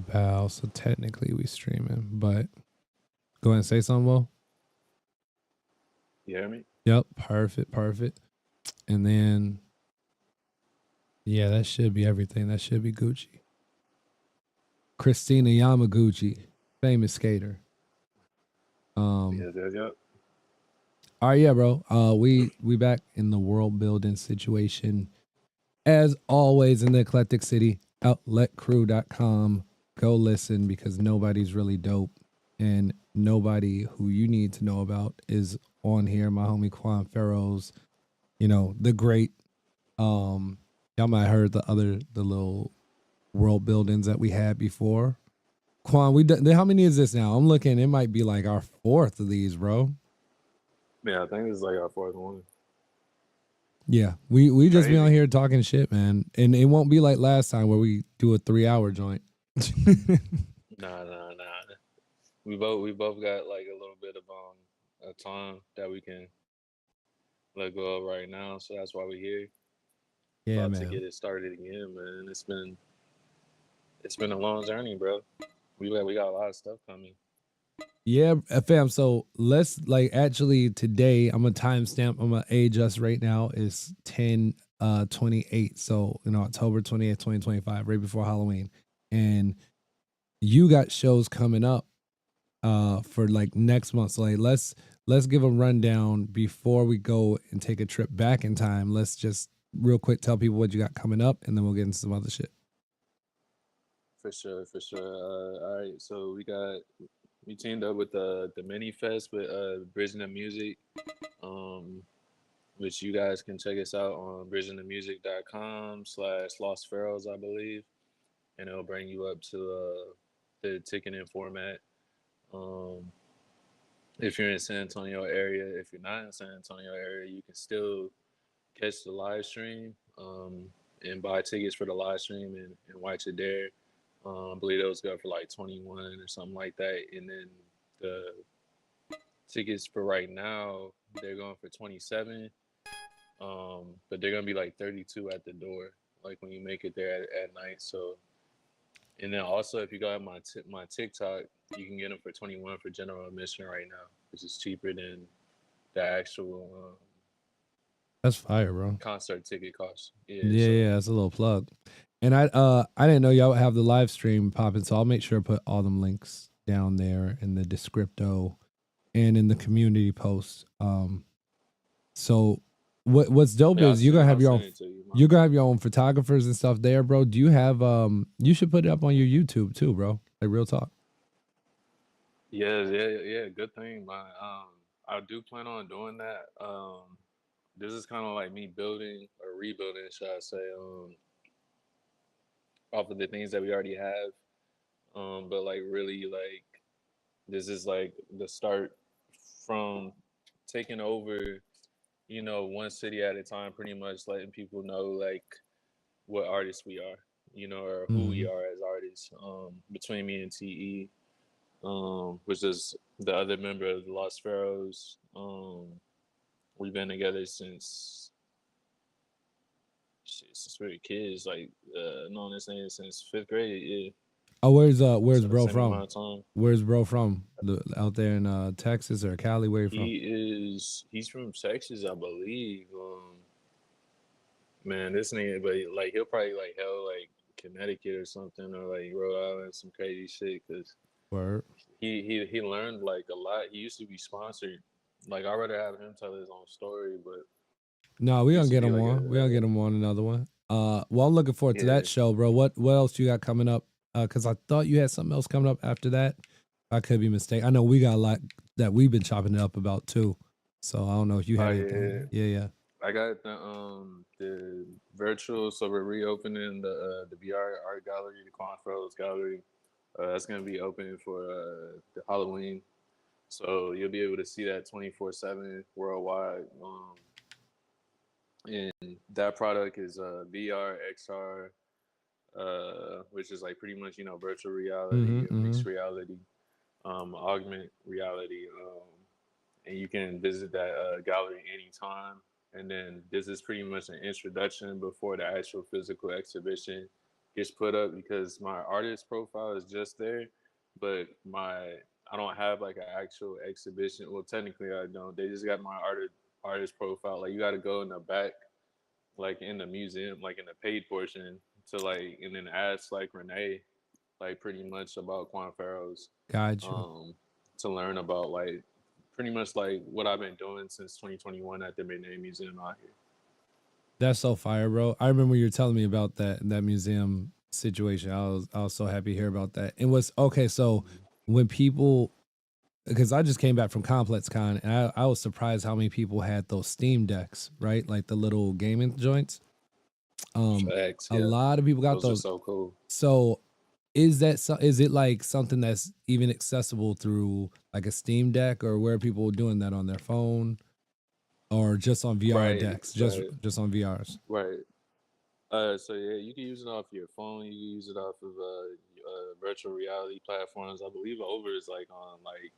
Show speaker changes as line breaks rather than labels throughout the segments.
Bow. So technically we streaming, but go ahead and say something, Will.
You hear me?
Yep, perfect. And then, yeah, that should be everything. That should be Gucci. Christina Yamaguchi, famous skater.
Yep.
All right, yeah, bro. We back in the world building situation. As always in the Eclectic City, outletcrew.com. Go listen because nobody's really dope. And nobody who you need to know about is on here. My homie Quan Pharoahz, the great. Y'all might have heard the little world buildings that we had before. Quan, how many is this now? I'm looking, it might be like our fourth of these, bro.
Yeah, I think this is like our fourth one.
Yeah, we just be on here talking shit, man. And it won't be like last time where we do a 3-hour joint.
Nah. We both got like a little bit of a time that we can let go of right now, so that's why we're here.
Yeah,
About
man.
to get it started again, man. It's been a long journey, bro. We got a lot of stuff coming.
Yeah, fam. So let's actually today I'm gonna timestamp. I'm gonna age us right now is 10/28. So October 28th, 2025, right before Halloween. And you got shows coming up for like next month. So let's give a rundown before we go and take a trip back in time. Let's just real quick tell people what you got coming up, and then we'll get into some other shit.
For sure. All right, so we teamed up with the mini fest with Bridging the Music, which you guys can check us out on bridgingthemusic.com/Lost Pharaohs, I believe, and it'll bring you up to the ticketing format. Um, if you're in San Antonio area, if you're not in San Antonio area, you can still catch the live stream and buy tickets for the live stream and watch it there. I believe those go for like 21 or something like that, and then the tickets for right now they're going for 27, but they're gonna be like 32 at the door, like when you make it there at night. So, and then also if you go on my TikTok, you can get them for 21 for general admission right now, which is cheaper than the actual
That's fire, bro.
concert ticket cost.
Yeah, that's a little plug. And I didn't know y'all would have the live stream popping, so I'll make sure to put all them links down there in the descripto and in the community post. So what's dope is you're gonna have your own you're gonna have your own photographers and stuff there, bro. Do you have you should put it up on your YouTube too, bro. Like real talk.
Yeah, good thing, man. I do plan on doing that. This is kind of like me building or rebuilding, should I say, off of the things that we already have. But like really, like this is like the start from taking over, one city at a time, pretty much letting people know like what artists we are, or who we are as artists. Between me and TE, which is the other member of the Lost Pharaohs. We've been together since we were kids, like known this name since 5th grade. Yeah.
Oh, where's bro from? Where's bro from? Out there in Texas or Cali? Where you from?
He's from Texas, I believe. Man, this nigga, but like he'll probably like hell like Connecticut or something, or like Rhode Island, some crazy shit. Cause
Word.
He learned like a lot. He used to be sponsored. Like I'd rather have him tell his own story, but
no, we gonna get him on. We gonna get him on another one. Well, I'm looking forward to that show, bro. What else you got coming up? Because I thought you had something else coming up after that. I could be mistaken. I know we got a lot that we've been chopping it up about too. So I don't know if you had anything. Yeah.
I got the virtual. So we're reopening the VR art gallery, the Quan Pharoahz gallery. That's gonna be open for the Halloween. So you'll be able to see that 24/7 worldwide. And that product is VR, XR, which is like pretty much virtual reality, mixed reality, augment reality, and you can visit that gallery anytime. And then this is pretty much an introduction before the actual physical exhibition gets put up because my artist profile is just there, but I don't have like an actual exhibition. Well, technically I don't. They just got my artist profile. Like you got to go in the back, like in the museum, like in the paid portion, to like and then ask like Renee, like pretty much about Quan Pharoahz,
Got you.
to learn about like pretty much like what I've been doing since 2021 at the Midnight Museum out here.
That's so fire, bro. I remember you were telling me about that museum situation. I was so happy to hear about that. It was okay. So when people, because I just came back from ComplexCon, and I was surprised how many people had those Steam decks, right? Like the little gaming joints.
Facts,
A
yeah.
lot of people got
Those are
those.
so cool.
So is it like something that's even accessible through like a Steam Deck, or where people doing that on their phone, or just on VR
Right,
decks,
right,
just on VRs?
right. So yeah, you can use it off your phone. You can use it off of virtual reality platforms. I believe Over is like on like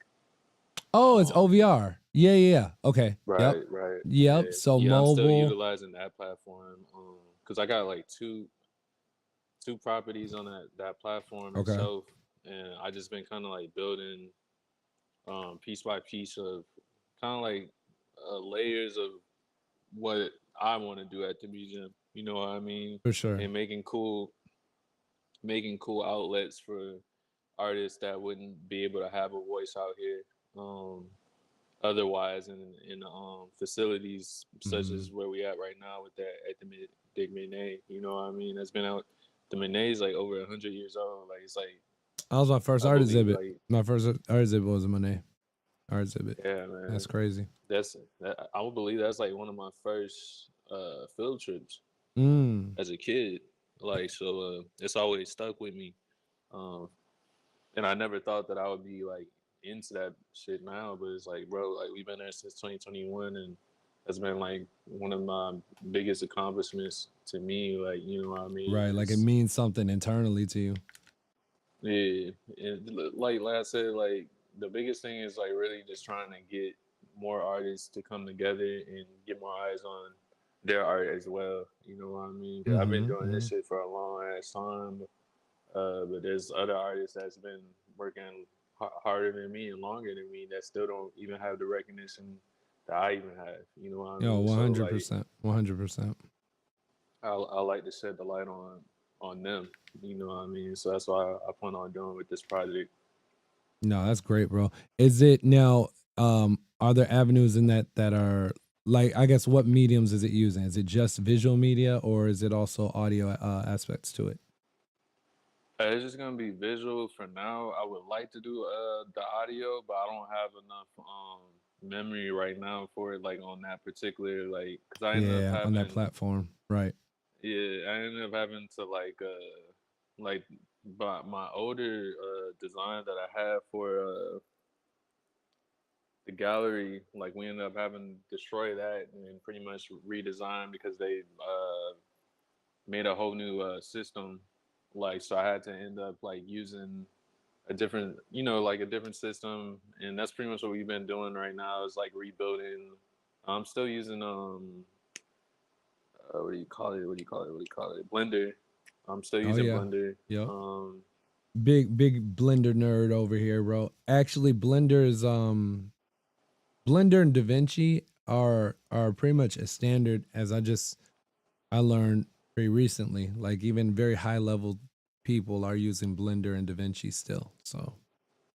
Oh, it's
um
OVR. Yeah, yeah, yeah. Okay. Yep.
right, right.
Yep.
Yeah,
So
yeah. I'm still
mobile.
utilizing that platform because I got like two properties on that platform
Okay.
itself, and I just been kind of like building piece by piece of kind of like layers of what I want to do at the museum. You know what I mean?
For sure.
And making cool outlets for artists that wouldn't be able to have a voice out here otherwise in facilities such
Mm-hmm.
as where we at right now with that at the Dig Minay. You know what I mean? That's been out. The Minay's like over 100 years old. Like it's like
That was my first
I
art
believe
exhibit.
like
My first art exhibit was a Monet art exhibit.
yeah,
That's
man.
crazy.
I would believe that's like one of my first field trips
Mm.
as a kid. Like so, it's always stuck with me. Um, and I never thought that I would be like into that shit now. But it's like, bro, like we've been there since 2021, and that's been like one of my biggest accomplishments to me. Like, you know what I mean?
Right. Like it
It's
means something internally to you.
yeah, and like I said, like the biggest thing is like really just trying to get more artists to come together and get more eyes on their art as well. You know what I mean? 'Cause I've been
Mm-hmm.
doing this shit for a long ass time, but there's other artists that's been working harder than me and longer than me that still don't even have the recognition that I even have. You know what I
Yo,
mean? So like
100%. 100%.
I like to shed the light on them. You know what I mean? So that's why I plan on doing with this project.
No, that's great, bro. Is it now, are there avenues in that are like, I guess, what mediums is it using? Is it just visual media, or is it also audio aspects to it?
It's just gonna be visual for now. I would like to do the audio, but I don't have enough memory right now for it. Like on that particular because I ended up
Yeah, on that
having
platform. Right.
I ended up having to like but my older design that I had for the gallery, like we ended up having to destroy that and then pretty much redesign because they made a whole new system. Like so, I had to end up like using a different, like a different system, and that's pretty much what we've been doing right now. Is like rebuilding. I'm still using what do you call it? What do you call it? What do you call it? Blender. I'm still
Oh
using
yeah.
Blender.
Yep.
Um,
Big Blender nerd over here, bro. Actually, Blender is Blender and DaVinci are pretty much a standard, as I learned pretty recently. Like even very high level people are using Blender and DaVinci still. So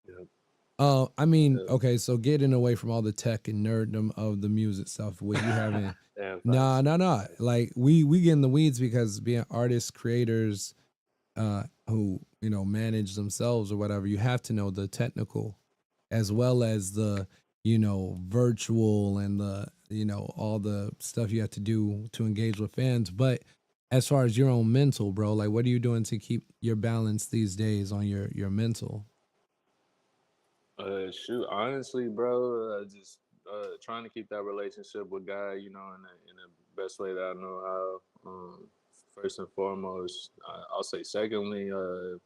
yeah,
I mean,
yeah,
okay, so getting away from all the tech and nerddom of the music stuff, what you having?
yeah,
Nah,
facts.
nah, nah. Like we get in the weeds because being artists, creators, who manage themselves or whatever, you have to know the technical as well as the virtual and the all the stuff you have to do to engage with fans. But as far as your own mental, bro, like what are you doing to keep your balance these days on your mental?
Shoot, honestly, bro, just trying to keep that relationship with God, in the best way that I know how. First and foremost, I'll say. Secondly, I'm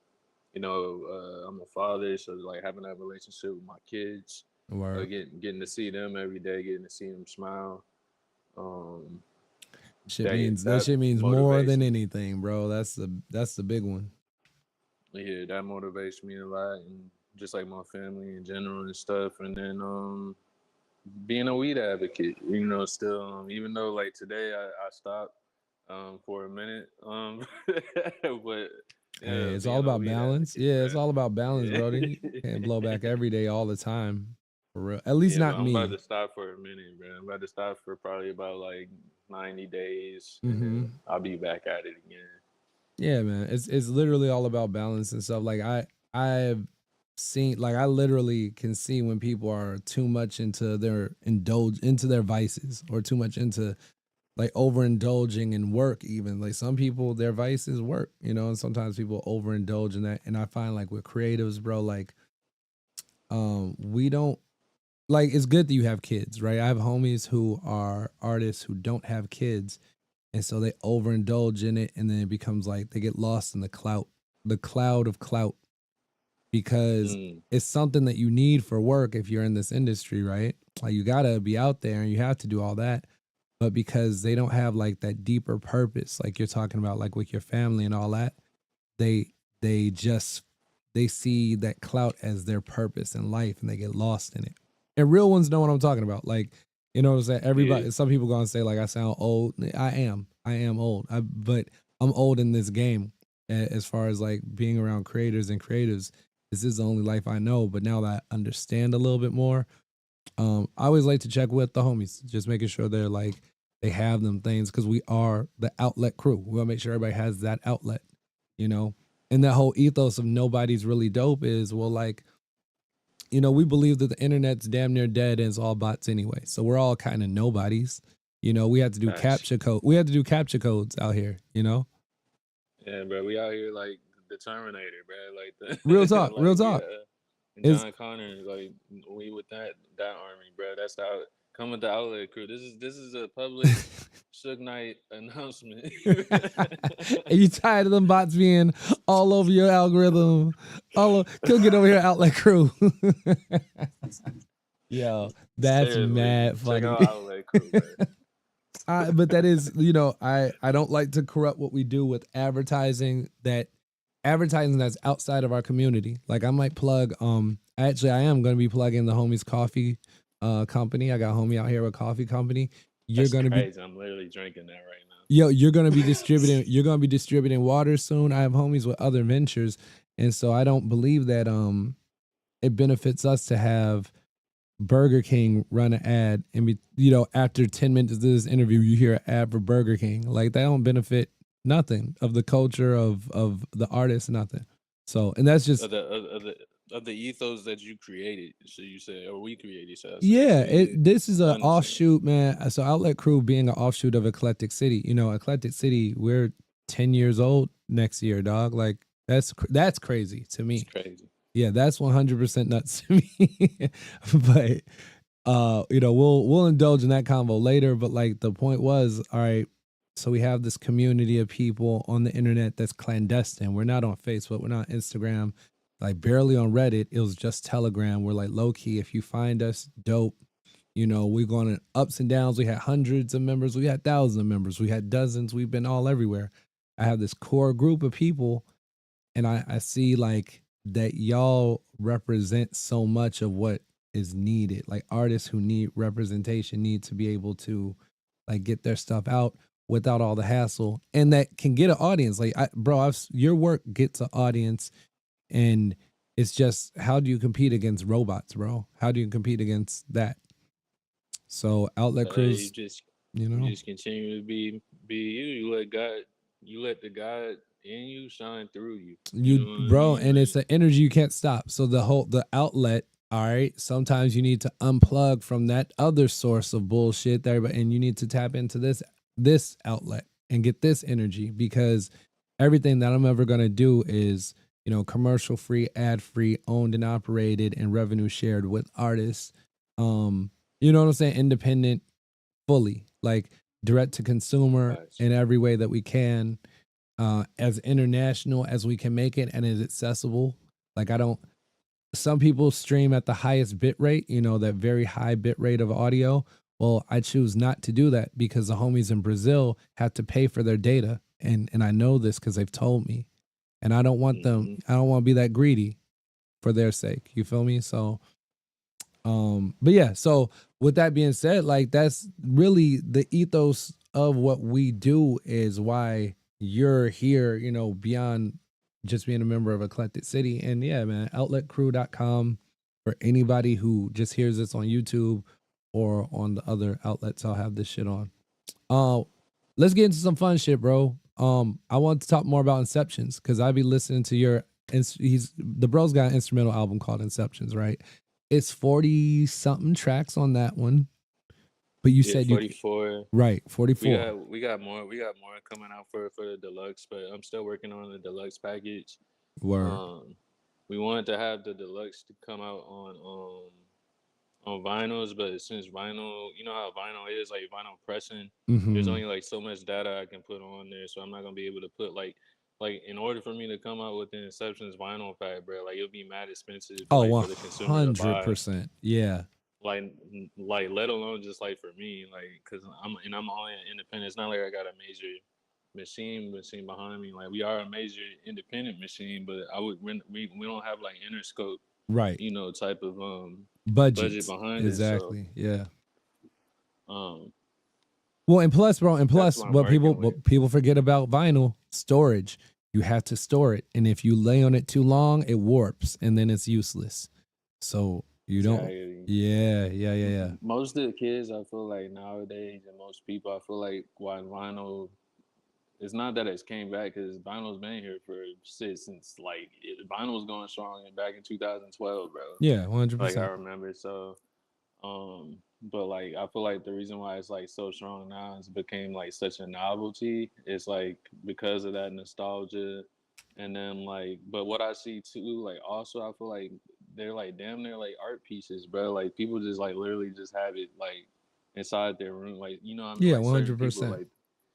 a father, so like having that relationship with my kids,
Or
getting to see them every day, getting to see them smile. Um,
That shit means more than
me.
anything, bro. That's the big one.
Yeah, that motivates me a lot, and just like my family in general and stuff. And then being a weed advocate, you know, still even though like today I stopped for a minute, but
Hey,
yeah,
it's all
being a
about
weed
balance.
advocate,
Yeah, it's
bro.
all about balance,
Yeah.
bro. You can't blow back every day all the time. For real. At least
Yeah, but
not
I'm about
me.
to stop for a minute, bro. I'm about to stop for probably about like 90 days, and then
Mm-hmm.
I'll be back at it again.
Yeah, man. It's literally all about balance and stuff. Like I've seen, like I literally can see when people are too much into their vices, or too much into like overindulging in work. Even like some people, their vice is work, you know, and sometimes people overindulge in that. And I find like with creatives, bro, like we don't, like, it's good that you have kids, right? I have homies who are artists who don't have kids, and so they overindulge in it, and then it becomes like they get lost in the cloud of clout, because it's something that you need for work if you're in this industry, right? Like you gotta be out there and you have to do all that, but because they don't have like that deeper purpose, like you're talking about, like with your family and all that, they just they see that clout as their purpose in life, and they get lost in it. And real ones know what I'm talking about. Like, you know what I'm saying? Everybody,
Yeah.
some people gonna say like I sound old. I am old. But I'm old in this game, as far as like being around creators and creatives. This is the only life I know. But now that I understand a little bit more, I always like to check with the homies, just making sure they're like they have them things, because we are the outlet crew. We want to make sure everybody has that outlet, you know. And that whole ethos of nobody's really dope is, well, like, you know, we believe that the internet's damn near dead and it's all bots anyway. So we're all kind of nobodies. You know, we had to do
Facts.
captcha code. We had to do captcha codes out here, you know?
Yeah, bro, we out here like the Terminator, bro. Like
Real
the
talk, real
like
talk. It's
John Connor, like we with that army, bro. That's how come with the outlet crew. This is a public Suge Knight announcement.
Are you tired of them bots being all over your algorithm? Come get over here, outlet crew. Yo, that's
Seriously,
mad
check
funny.
out outlet crew, bro.
But that is, you know, I don't like to corrupt what we do with advertising that's outside of our community. Like I might plug, actually I am going to be plugging the homies coffee company. I got a homie out here with coffee company. You're
That's
going to
crazy.
be,
I'm literally drinking that right now.
yo, you're going to be distributing water soon. I have homies with other ventures, and so I don't believe that it benefits us to have Burger King run an ad and be, you know, after 10 minutes of this interview, you hear an ad for Burger King. Like that don't benefit nothing of the culture of the artist, nothing. So, and that's just,
Of the ethos that you created, so you said, or we created, so I say.
yeah,
So yeah,
this is
I
an
understand.
offshoot, man. So Outlet Crew being an offshoot of Eclectic City, you know, Eclectic City, we're 10 years old next year, dog. Like that's crazy to
It's
me.
crazy.
Yeah, that's 100% nuts to me. But you know, we'll indulge in that convo later, but like the point was, all right, so we have this community of people on the internet that's clandestine. We're not on Facebook, we're not on Instagram, like barely on Reddit. It was just Telegram. We're like low key. If you find us, dope. You know, we're going in ups and downs. We had hundreds of members, we had thousands of members, we had dozens, we've been all everywhere. I have this core group of people, and I see like that y'all represent so much of what is needed. Like artists who need representation need to be able to like get their stuff out without all the hassle, and that can get an audience. Like your work gets an audience, and it's just, how do you compete against robots, bro? How do you compete against that? So outlet
You
crews,
just
you know.
continue to be you. You let the God in you shine through you. You
You
know what I
bro,
mean?
and it's
Like
an energy you can't stop. So the outlet, all right, sometimes you need to unplug from that other source of bullshit there, and you need to tap into this outlet and get this energy, because everything that I'm ever going to do is, you know, commercial free, ad free, owned and operated, and revenue shared with artists. You know what I'm saying? Independent, fully, like direct to consumer
facts.
in every way that we can, as international as we can make it and as accessible. Like I don't, some people stream at the highest bit rate, you know, that very high bit rate of audio. Well, I choose not to do that because the homies in Brazil have to pay for their data, and I know this because they've told me, and I don't want them.
Mm-hmm.
I don't want to be that greedy for their sake. You feel me? So, but yeah. So with that being said, like that's really the ethos of what we do is why you're here. You know, beyond just being a member of Eclectic City, and yeah, man, outletcrew.com for anybody who just hears this on YouTube or on the other outlets I'll have this shit on. Let's get into some fun shit, bro. I want to talk more about Inceptions because I be listening to your the bro's got an instrumental album called Inceptions, right? It's 40 something tracks on that one. But you
Yeah,
said
44.
right, 44.
We got more coming out for the deluxe, but I'm still working on the deluxe package.
Word.
We wanted to have the deluxe to come out on vinyls, but since vinyl, you know how vinyl is, like vinyl pressing, there's
Mm-hmm.
only like so much data I can put on there, so I'm not gonna be able to put like in order for me to come out with the Inceptions vinyl pack, bro, like it'll be mad expensive
Oh,
like for the consumer to buy.
100%. Yeah.
Like let alone just like for me, like because I'm only an independent. It's not like I got a major machine behind me. Like we are a major independent machine, but we don't have like Interscope,
Right.
you know, type of budget
Budgets.
behind it. So
Exactly. Yeah.
um
Well, and plus, bro, and
that's
plus,
what I'm working with.
what people forget about vinyl storage. You have to store it, and if you lay on it too long, it warps, and then it's useless. So you don't.
Exactly.
Yeah.
Most of the kids, I feel like nowadays, and most people, I feel like why vinyl. It's not that it's came back because vinyl's been here for since like vinyl was going strong back in 2012, bro.
Yeah,
Like I
100%.
remember, so but like I feel like the reason why it's like so strong now is became like such a novelty. It's like because of that nostalgia, and then like, but what I see too, like also I feel like they're like damn near like art pieces, bro. Like people just like literally just have it like inside their room, like you know what I mean,
Yeah,
like certain people
100%.
like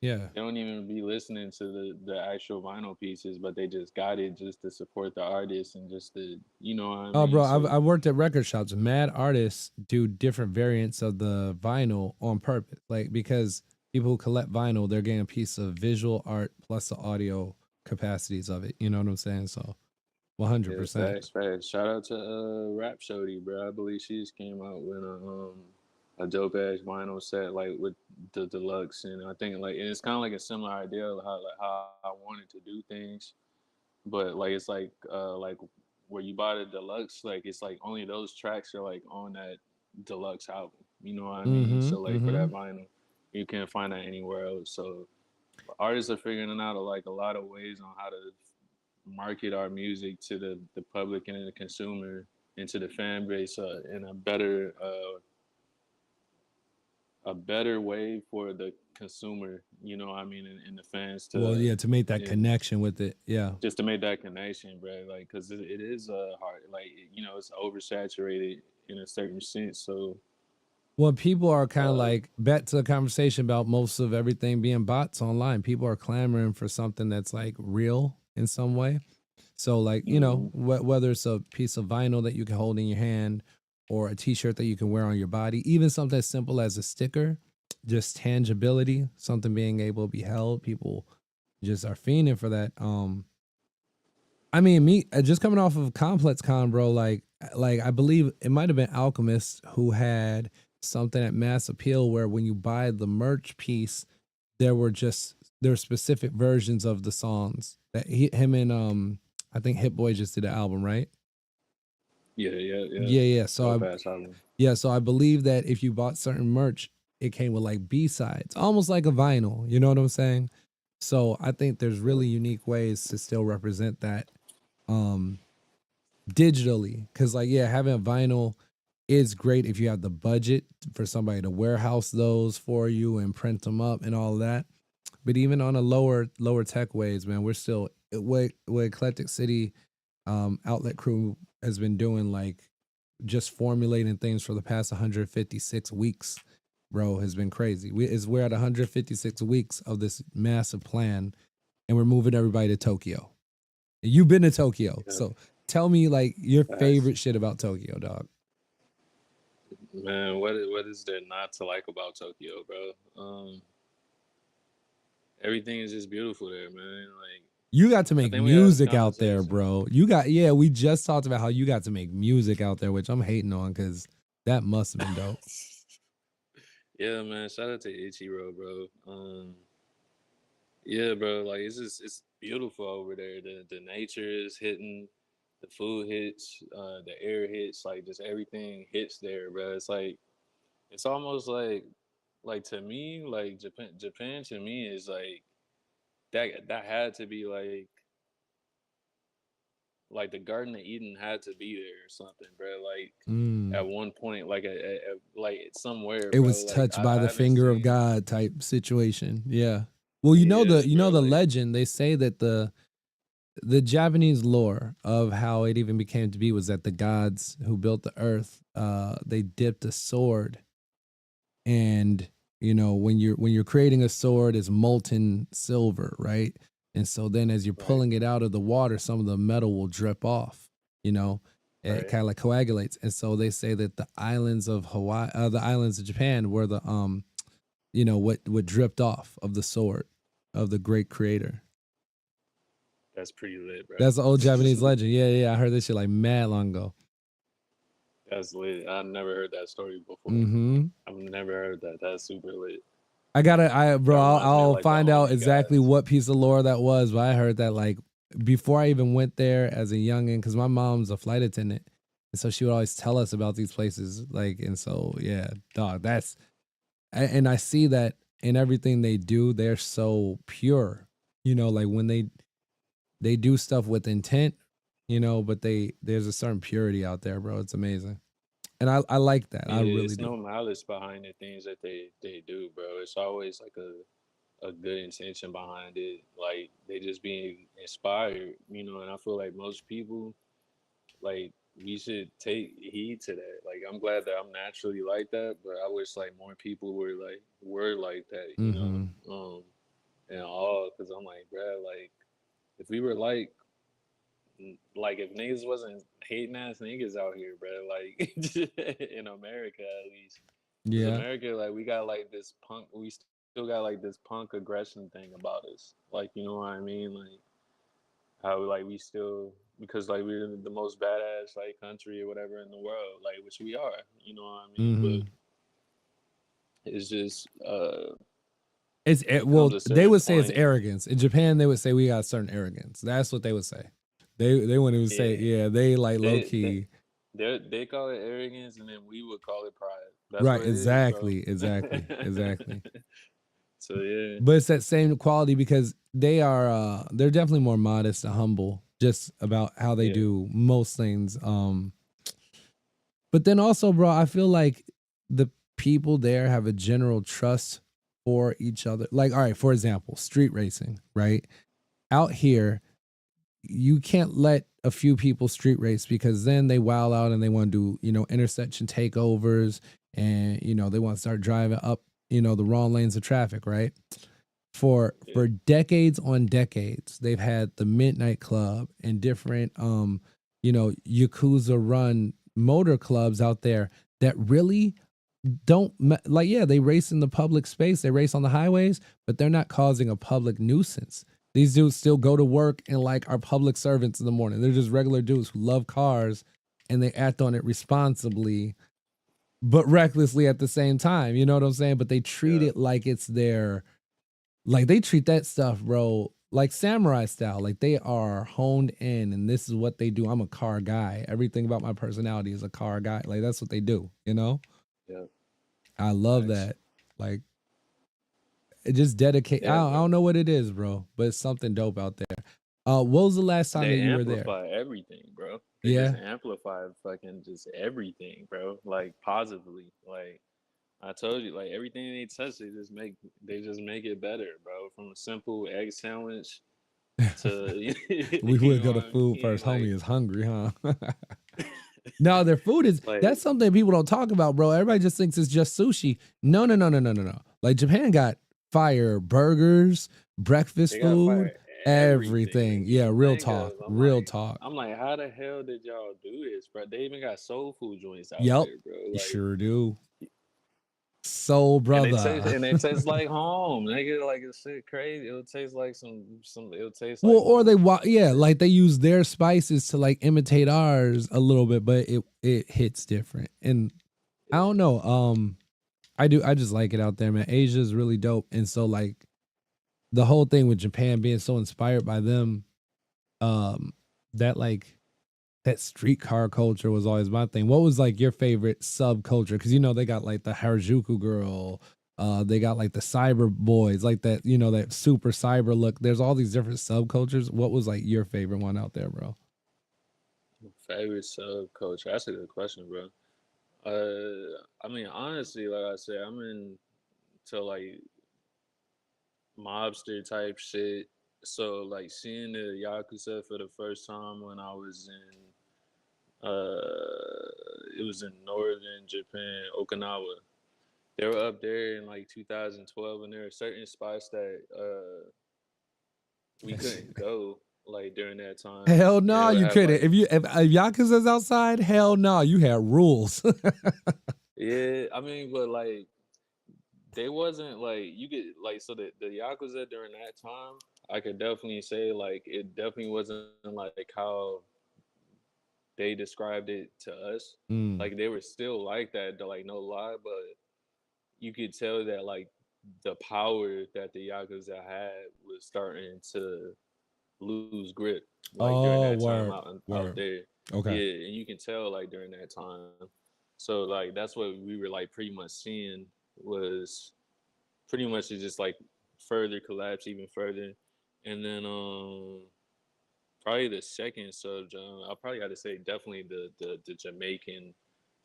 Yeah.
they don't even be listening to the actual vinyl pieces, but they just got it just to support the artist and just to you know what I
Oh,
mean.
bro,
So
I've worked at record shops. Mad artists do different variants of the vinyl on purpose, like because people who collect vinyl, they're getting a piece of visual art plus the audio capacities of it. You know what I'm saying? So,
yeah,
100%.
facts. Shout out to Rap Shody, bro. I believe she just came out with a dope ass vinyl set like with the deluxe, and I think like and it's kind of like a similar idea of how I wanted to do things, but like it's like where you buy the deluxe, like it's like only those tracks are like on that deluxe album. You know what I mean?
Mm-hmm.
So like for
Mm-hmm.
that vinyl, you can't find that anywhere else. So artists are figuring out like a lot of ways on how to market our music to the public and the consumer and to the fan base in a better way for the consumer, you know what I mean, and the fans
Well,
to
yeah, to make that
and
connection with it. Yeah.
just to make that connection, bro. Like, cause it is hard. Like, you know, it's oversaturated in a certain sense. So,
Well, people are kind of
uh,
like back to the conversation about most of everything being bots online. People are clamoring for something that's like real in some way. So, like, you know,
mm-hmm.
whether it's a piece of vinyl that you can hold in your hand or a t-shirt that you can wear on your body, even something as simple as a sticker, just tangibility, something being able to be held, people just are fiending for that. I mean, me just coming off of ComplexCon, bro, like I believe it might have been Alchemist who had something at Mass Appeal where when you buy the merch piece, there were specific versions of the songs that him and I think Hit Boy just did an album, right?
Yeah.
Yeah. So
Dope ass album.
so I believe that if you bought certain merch, it came with like B-sides, almost like a vinyl. You know what I'm saying? So I think there's
Yeah.
really unique ways to still represent that um digitally. Cause like, yeah, having a vinyl is great if you have the budget for somebody to warehouse those for you and print them up and all that. But even on a lower tech ways, man, we're still what Eclectic City outlet crew has been doing, like just formulating things for the past 156 weeks, bro, has been crazy. We're at 156 weeks of this massive plan, and we're moving everybody to Tokyo. You've been to Tokyo,
Yeah.
so tell me like your
Facts.
favorite shit about Tokyo, dog.
Man, what is there not to like about Tokyo, bro? Everything is just beautiful there, man. Like,
You got to
I
make
think we had this
music out there,
conversation.
bro. You got, yeah, we just talked about how you got to make music out there, which I'm hating on because that must have been dope.
Yeah, man. Shout out to Ichiro, bro. Yeah, bro. Like, it's beautiful over there. The nature is hitting, the food hits, the air hits, like just everything hits there, bro. It's like it's almost like to me, like Japan to me is like that had to be like the Garden of Eden had to be there or something, bro. Like
Mm.
at one point, like somewhere,
It
bro.
was
Like
touched by
I
the
haven't
finger of
seen.
God type situation. Yeah. Well,
Yeah,
you know
bro.
the
Like
legend. They say that the Japanese lore of how it even became to be was that the gods who built the earth, they dipped a sword, and you know when you're creating a sword, it's molten silver, right? And so then as you're
right,
pulling it out of the water, some of the metal will drip off. You know, it
right.
kind of like coagulates. And so they say that the islands of Hawaii, the islands of Japan, were the you know what dripped off of the sword of the great creator.
That's pretty lit, bro.
That's the old Japanese legend. Yeah, yeah, I heard this shit like mad long ago.
That's lit. I never heard that story before.
Mm-hmm.
I've never heard that. That's super lit.
Bro,
That reminds me of
I'll
like the
find out
Oni
exactly
guys.
what piece of lore that was, but I heard that like before I even went there as a youngin, because my mom's a flight attendant, and so she would always tell us about these places. Like, and so yeah, dog, and I see that in everything they do, they're so pure. You know, like when they do stuff with intent, you know, but there's a certain purity out there, bro. It's amazing, and I like that. I
Yeah,
really
it's
do.
no malice behind the things that they do, bro. It's always like a good intention behind it. Like they just being inspired, you know. And I feel like most people, like we should take heed to that. Like I'm glad that I'm naturally like that, but I wish like more people were like that, you know.
Mm-hmm.
And all because I'm like, bro, like if we were like if niggas wasn't hating ass niggas out here, bro, like in America at least, because
Yeah.
America, like we got like this punk, we still got like this punk aggression thing about us, like you know what I mean, like how like we still because like we're the most badass like country or whatever in the world, like which we are, you know what I mean, but
Mm-hmm.
it's just when it
Well,
comes to a
they
certain
would say it's
point,
arrogance. In Japan, they would say we got a certain arrogance. That's what they would say. They wouldn't even say,
yeah,
yeah, they like low
they
key.
they call it arrogance, and then we would call it pride. That's
Right,
what it is, bro.
exactly.
So yeah,
But it's that same quality because they're definitely more modest and humble just about how they
yeah,
do most things. But then also, bro, I feel like the people there have a general trust for each other. Like, all right, for example, street racing, right? Out here, you can't let a few people street race because then they wild out and they want to do, you know, intersection takeovers, and you know, they want to start driving up, you know, the wrong lanes of traffic, right?
yeah,
For decades on decades, they've had the Midnight Club and different you know, Yakuza run motor clubs out there that really don't like, yeah, they race in the public space, they race on the highways, but they're not causing a public nuisance. These dudes still go to work and like are public servants in the morning. They're just regular dudes who love cars and they act on it responsibly but recklessly at the same time. You know what I'm saying? But they treat
yeah,
it like it's their, like they treat that stuff, bro, like samurai style. Like they are honed in and this is what they do. I'm a car guy. Everything about my personality is a car guy. Like that's what they do, you know?
yeah.
I love
Facts.
that. Like it just dedicate.
Yeah,
I
bro.
don't know what it is, bro, but it's something dope out there. What was the last time that
They
you were there?
amplify everything, bro. They just
Yeah.
amplify fucking just everything, bro. Like positively. Like I told you, like everything they touch, they just make it better, bro. From a simple egg sandwich to
We
you
would
know
go
what
to
I
food
mean?
first. Homie is hungry, huh? No, their food is,
Like
that's something people don't talk about, bro. Everybody just thinks it's just sushi. No. Like Japan got fire burgers, breakfast
they got fire
food.
everything.
Yeah,
You
real
think
talk.
of.
Real talk.
I'm like, how the hell did y'all do this, bro? They even got soul food joints out
Yep.
there, bro.
You
Like,
sure do. Soul brother.
and it tastes like home. Nigga, like it's shit crazy. It'll taste like it'll taste
Well,
like
or
home.
yeah, like they use their spices to like imitate ours a little bit, but it hits different. And I don't know. I just like it out there, man. Asia's really dope. And so like the whole thing with Japan being so inspired by them, that like that streetcar culture was always my thing. What was like your favorite subculture? Because you know they got like the Harajuku girl, they got like the cyber boys, like that, you know, that super cyber look. There's all these different subcultures. What was like your favorite one out there, bro?
Favorite subculture? That's a good question, bro. I mean, honestly, like I said, I'm into like mobster type shit. So like seeing the Yakuza for the first time when I was it was in northern Japan, Okinawa. They were up there in like 2012, and there were certain spots that we couldn't go like during that time,
Hell
and
no,
they would
you
have
couldn't.
like
If Yakuza's outside, hell no, you had rules.
yeah. I mean, but like they wasn't like you get like so the Yakuza during that time. I could definitely say like it definitely wasn't like how they described it to us.
Mm.
Like they were still like that, like no lie, but you could tell that like the power that the Yakuza had was starting to lose grip, like during
Oh,
that time
word,
out
word.
there.
Okay.
Yeah, and you can tell like during that time. So like that's what we were like pretty much seeing was pretty much it just like further collapse even further. And then probably the second subgenre, I probably got to say definitely the Jamaican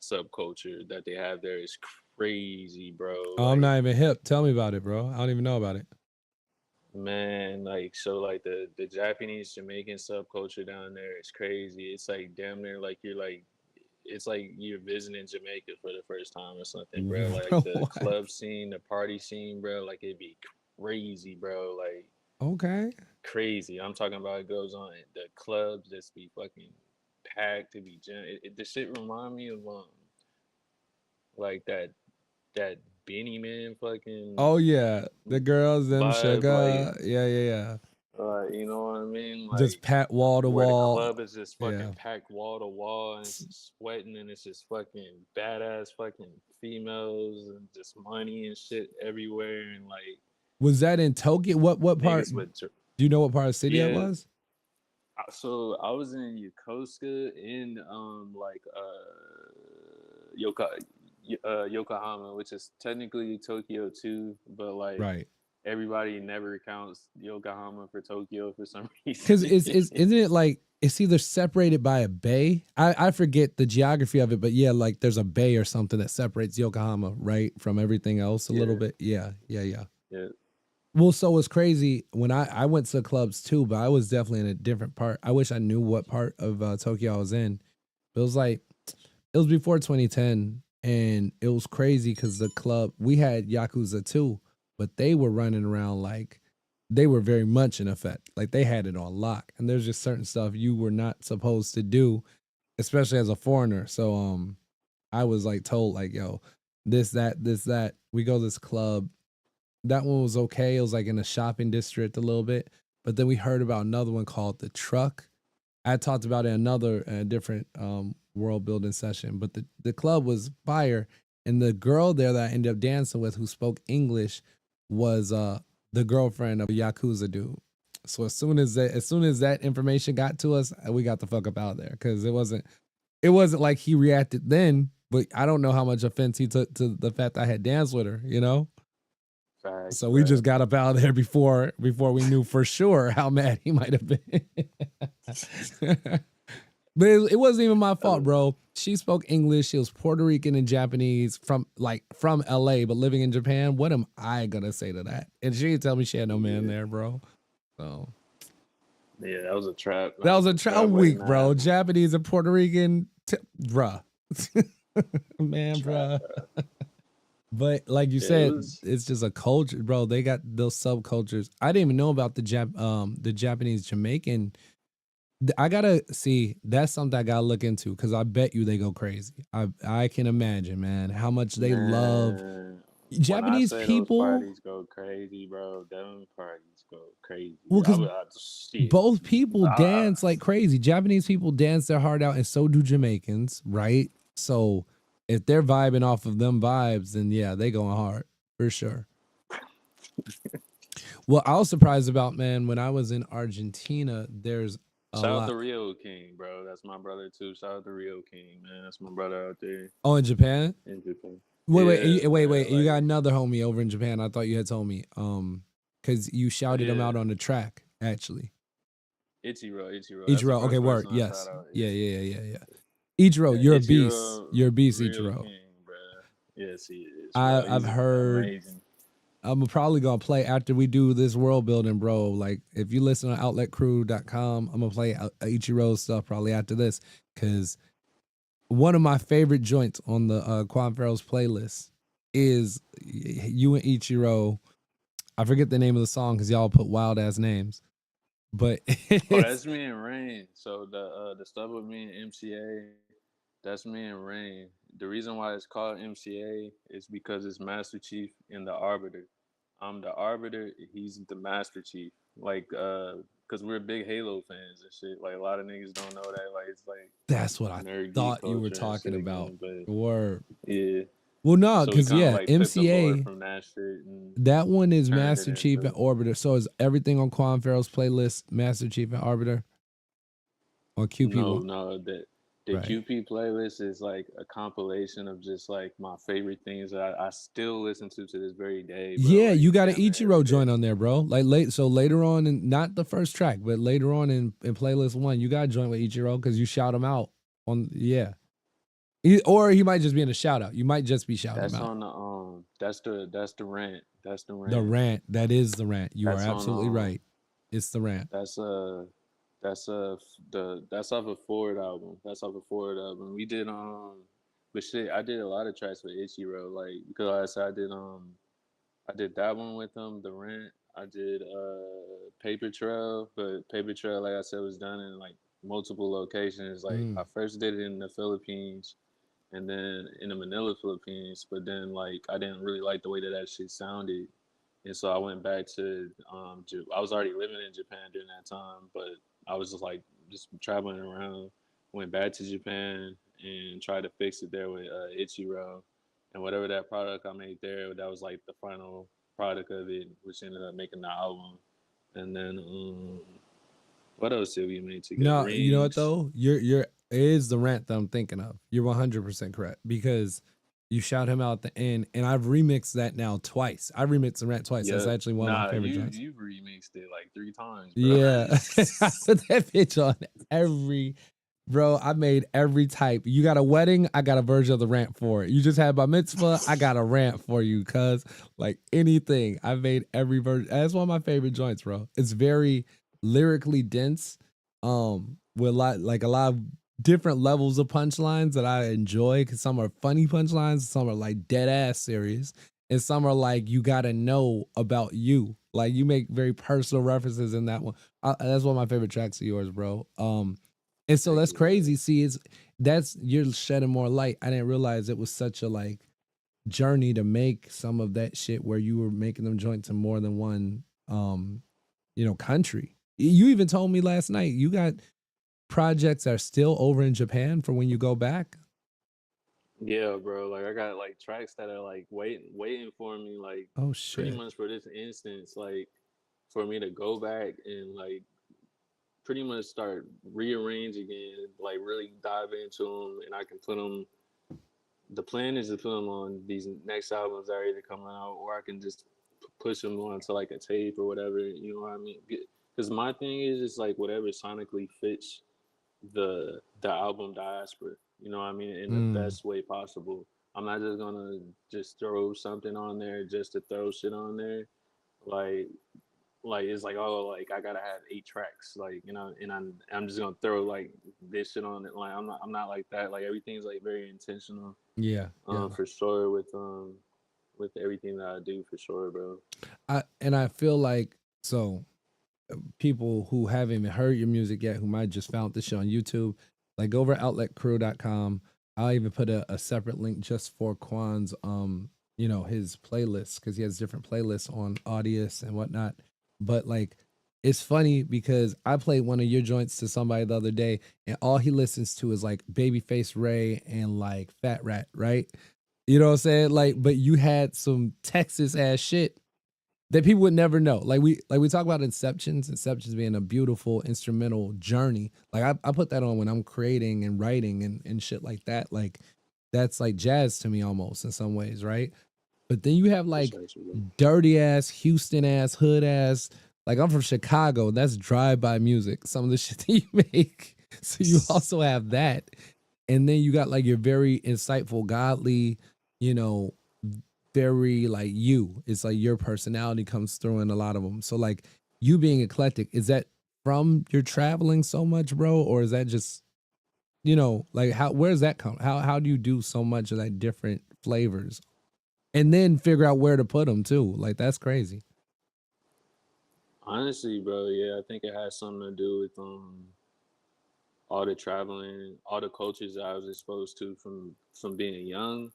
subculture that they have there is crazy, bro.
Oh, I'm
Like
not even hip. Tell me about it, bro. I don't even know about it.
man, like so like the Japanese Jamaican subculture down there is crazy. It's like damn near like you're like it's like you're visiting Jamaica for the first time or something, bro. Like the
What?
club scene, the party scene, bro, like it'd be crazy, bro. Like
Okay.
crazy. I'm talking about it goes on. The clubs just be fucking packed to be the shit remind me of like that Benny Man fucking
Oh yeah, the girls, them
vibe, like
sugar. Yeah, yeah, yeah.
you know what I mean?
Just
Like
pat wall to
where the
wall.
club is just fucking
Yeah.
packed wall to wall and it's just sweating and it's just fucking badass fucking females and just money and shit everywhere and like
Was that in Tokyo? What part?
niggas with
Do you know what part of the city that
yeah.
was?
So I was in Yokosuka in like Yokohama, which is technically Tokyo too, but like
Right.
everybody never counts Yokohama for Tokyo for some
Because
reason.
isn't it like it's either separated by a bay? I forget the geography of it, but yeah, like there's a bay or something that separates Yokohama, right, from everything else a little
Yeah,
bit. Yeah, yeah, yeah.
yeah.
Well, so it's crazy when I went to clubs too, but I was definitely in a different part. I wish I knew what part of Tokyo I was in. It was like it was before 2010, and it was crazy because the club we had Yakuza too, but they were running around like they were very much in effect, like they had it on lock. And there's just certain stuff you were not supposed to do, especially as a foreigner. So I was like told like, yo, this that. We go to this club. That one was okay. It was like in a shopping district a little bit, but then we heard about another one called the Truck. I talked about it in another different world building session, but the club was fire, and the girl there that I ended up dancing with who spoke English was the girlfriend of a Yakuza dude. So as soon as that information got to us, we got the fuck up out of there because it wasn't like he reacted then, but I don't know how much offense he took to the fact that I had danced with her, you know?
Facts,
So we
bro.
just got up out of there before we knew for sure how mad he might have been. But it wasn't even my fault, bro. She spoke English. She was Puerto Rican and Japanese from LA, but living in Japan. What am I gonna say to that? And she didn't tell me she had no man there, bro. So
Yeah, that was a trap.
that
That
was
was
a
a trap
week,
waiting to
bro.
happen.
Japanese and Puerto Rican, bruh. Man,
Trap,
bruh.
bro.
But like you
Yeah, it
said,
was.
it's just a culture, bro. They got those subcultures. I didn't even know about the Japanese Jamaican. I gotta see. That's something I gotta look into because I bet you they go crazy. I can imagine, man, how much they love
Man, when I
Japanese
say those
people.
parties go crazy, bro, them parties go crazy.
Well, because
I shit.
both people
I,
dance like crazy. Japanese people dance their heart out, and so do Jamaicans, right? So if they're vibing off of them vibes, then yeah, they going hard for sure. Well, I was surprised about, man, when I was in Argentina, there's a
Shout out
lot.
to Rio King, bro. That's my brother too. Shout out to Rio King, man. That's my brother out there
Oh, in Japan?
in Japan.
Wait,
Yeah,
wait.
man.
You got
Like
another homie over in Japan. I thought you had told me. Because you shouted him
yeah,
out on the track, actually.
Ichiro. That's the
Ichiro. Okay,
first
word.
person I shout
Yes.
out.
Yeah. Ichiro, you're
Yeah,
a beast.
Ichiro,
You're a beast,
Rio
Ichiro.
King, bro. Yes, he is, bro.
I've
He's
heard.
amazing.
I'm probably gonna play after we do this world building, bro. Like if you listen to outletcrew.com, I'm gonna play Ichiro stuff probably after this. Cause one of my favorite joints on the Quan Pharoahz playlist is you and Ichiro. I forget the name of the song because y'all put wild ass names. But
Oh,
it's
that's me and Rain. So the stuff with me and MCA, that's me and Rain. The reason why it's called MCA is because it's Master Chief and the Arbiter. I'm the Arbiter. He's the Master Chief. Like, cause we're big Halo fans and shit. Like a lot of niggas don't know that. Like it's like
that's what I
nerd geek
thought you were
culture and
talking
shit
about.
again. But
Or
yeah,
well, no,
so we
because
kind of
yeah,
like took the lore
MCA.
from that shit and
That one is
turned it
Master Chief and
into.
Orbiter. So is everything on Quan Pharoahz's playlist Master Chief and Arbiter or QP one?
No, the
Right.
QP playlist is like a compilation of just like my favorite things that I still listen to this very day, bro.
Yeah,
Like
you got an
damn near every
Ichiro
day.
joint on there, bro. Like later on, in not the first track, but later on in playlist one, you got a joint with Ichiro because you shout him out on or he might just be in a shout out. You might just be shouting him
That's
out.
on the that's the rant. That's the
The
rant.
rant, that is the rant. You are
That's on
absolutely right. It's the rant.
that's that's that's off a Forward album. That's off a Forward album. We did but shit, I did a lot of tracks with Ichiro, like because like I said I did that one with him, The Rent. I did Paper Trail, but Paper Trail, like I said, was done in like multiple locations. Like I
Mm.
first did it in the Philippines and then in the Manila, Philippines, but then like I didn't really like the way that shit sounded. And so I went back to I was already living in Japan during that time, but I was just like just traveling around. Went back to Japan and tried to fix it there with Ichiro, and whatever that product I made there, that was like the final product of it, which ended up making the album. And then what else did we make together?
No, you know what
Rings.
though? You're it is the rant that I'm thinking of. You're 100% correct because you shout him out at the end, and I've remixed that now twice. I remixed the rant twice. That's
Yep.
actually one of my
Nah,
favorite joints.
you've remixed it like 3 times, bro.
Yeah, I put that bitch on every. Bro, I made every type. You got a wedding, I got a version of the rant for it. You just had my mitzvah, I got a rant for you, cuz like anything. I made every version. That's one of my favorite joints, bro. It's very lyrically dense, with a lot of different levels of punchlines that I enjoy. Cause some are funny punchlines, some are like dead ass serious, and some are like you gotta know about you. Like you make very personal references in that one. That's one of my favorite tracks of yours, bro. And so
Thank
that's
you, bro.
crazy. See, that's you're shedding more light. I didn't realize it was such a like journey to make some of that shit where you were making them joints in more than one country. You even told me last night you got projects that are still over in Japan for when you go back.
Yeah, bro. Like I got like tracks that are like waiting for me, like
Oh
pretty
shit.
much for this instance, like for me to go back and like pretty much start rearranging again, like really dive into them, and I can put them. The plan is to put them on these next albums that are either coming out, or I can just push them onto like a tape or whatever. You know what I mean? Because my thing is like whatever sonically fits the album diaspora. You know what I mean? In the
Mm,
best way possible. I'm not just gonna just throw something on there just to throw shit on there. Like it's like oh like I gotta have 8 tracks like and I'm just gonna throw like this shit on it. Like I'm not like that. Like everything's like very intentional.
yeah, yeah.
For sure with with everything that I do for sure, bro.
I feel like, so people who haven't even heard your music yet, who might just found the show on YouTube, like go over outletcrew.com. I'll even put a separate link just for Quan's you know, his playlists, because he has different playlists on Audius and whatnot. But like, it's funny because I played one of your joints to somebody the other day, and all he listens to is like Babyface Ray and like Fat Rat, right? You know what I'm saying? Like, but you had some Texas ass shit that people would never know. Like we talk about Inceptions being a beautiful instrumental journey. Like I put that on when I'm creating and writing and shit like that. Like that's like jazz to me almost in some ways, right? But then you have like dirty ass, Houston ass, hood ass. Like I'm from Chicago. That's drive-by music. Some of the shit that you make. So you also have that. And then you got like your very insightful, godly, you know, very like you. It's like your personality comes through in a lot of them. So like you being eclectic, is that from your traveling so much, bro? Or is that just, you know, like where's that come? How do you do so much of that different flavors? And then figure out where to put them too. Like that's crazy.
Honestly, bro, yeah, I think it has something to do with all the traveling, all the cultures that I was exposed to from being young.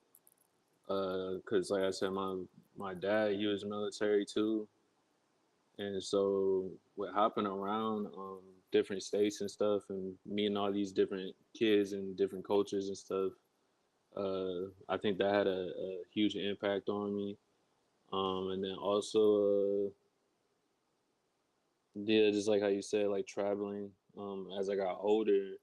Cause like I said, my dad, he was military too, and so with hopping around different states and stuff, and meeting all these different kids and different cultures and stuff, I think that had a huge impact on me. And then also, yeah, just like how you said, like traveling. As I got older,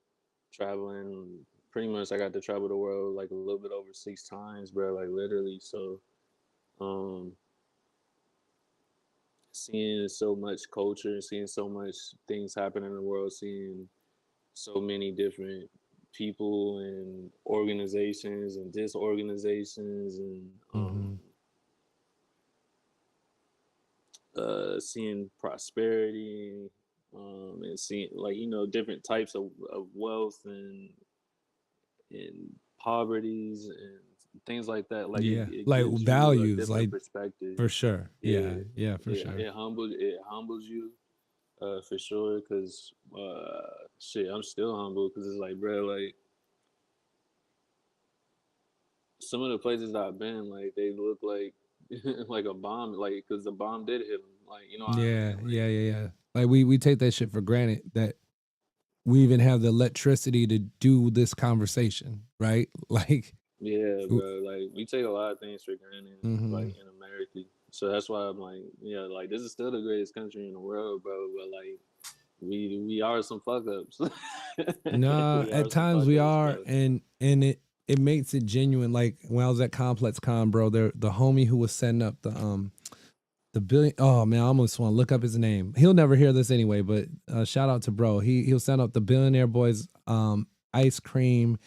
traveling pretty much I got to travel the world like a little bit over 6 times, bro, like literally. So um seeing so much culture, seeing so much things happen in the world, seeing so many different people and organizations and disorganizations and
Mm-hmm.
seeing prosperity, and seeing like different types of wealth and poverties and things like that. Like
Yeah.
it
Like
gives you a
values,
different
like
perspective.
for sure. Yeah.
Yeah,
Yeah, for sure.
it humbles you, for sure. Cause shit, I'm still humble because it's like, bro, like some of the places that I've been, like they look like like a bomb, like because the bomb did hit them. Like you know what I
Yeah,
mean?
yeah,
Like
yeah, yeah. Like we take that shit for granted that we even have the electricity to do this conversation, right? Like,
yeah, bro. Like we take a lot of things for granted,
mm-hmm.
like in America. So that's why I'm like, yeah, like this is still the greatest country in the world, bro. But like we are some fuck ups.
Nah,
We
at
are some
times
fuck
we
ups,
are,
bro.
and it makes it genuine. Like when I was at ComplexCon, bro, the homie who was setting up the billion. Oh man, I almost want to look up his name. He'll never hear this anyway, but shout out to bro. He'll send up the Billionaire Boys ice cream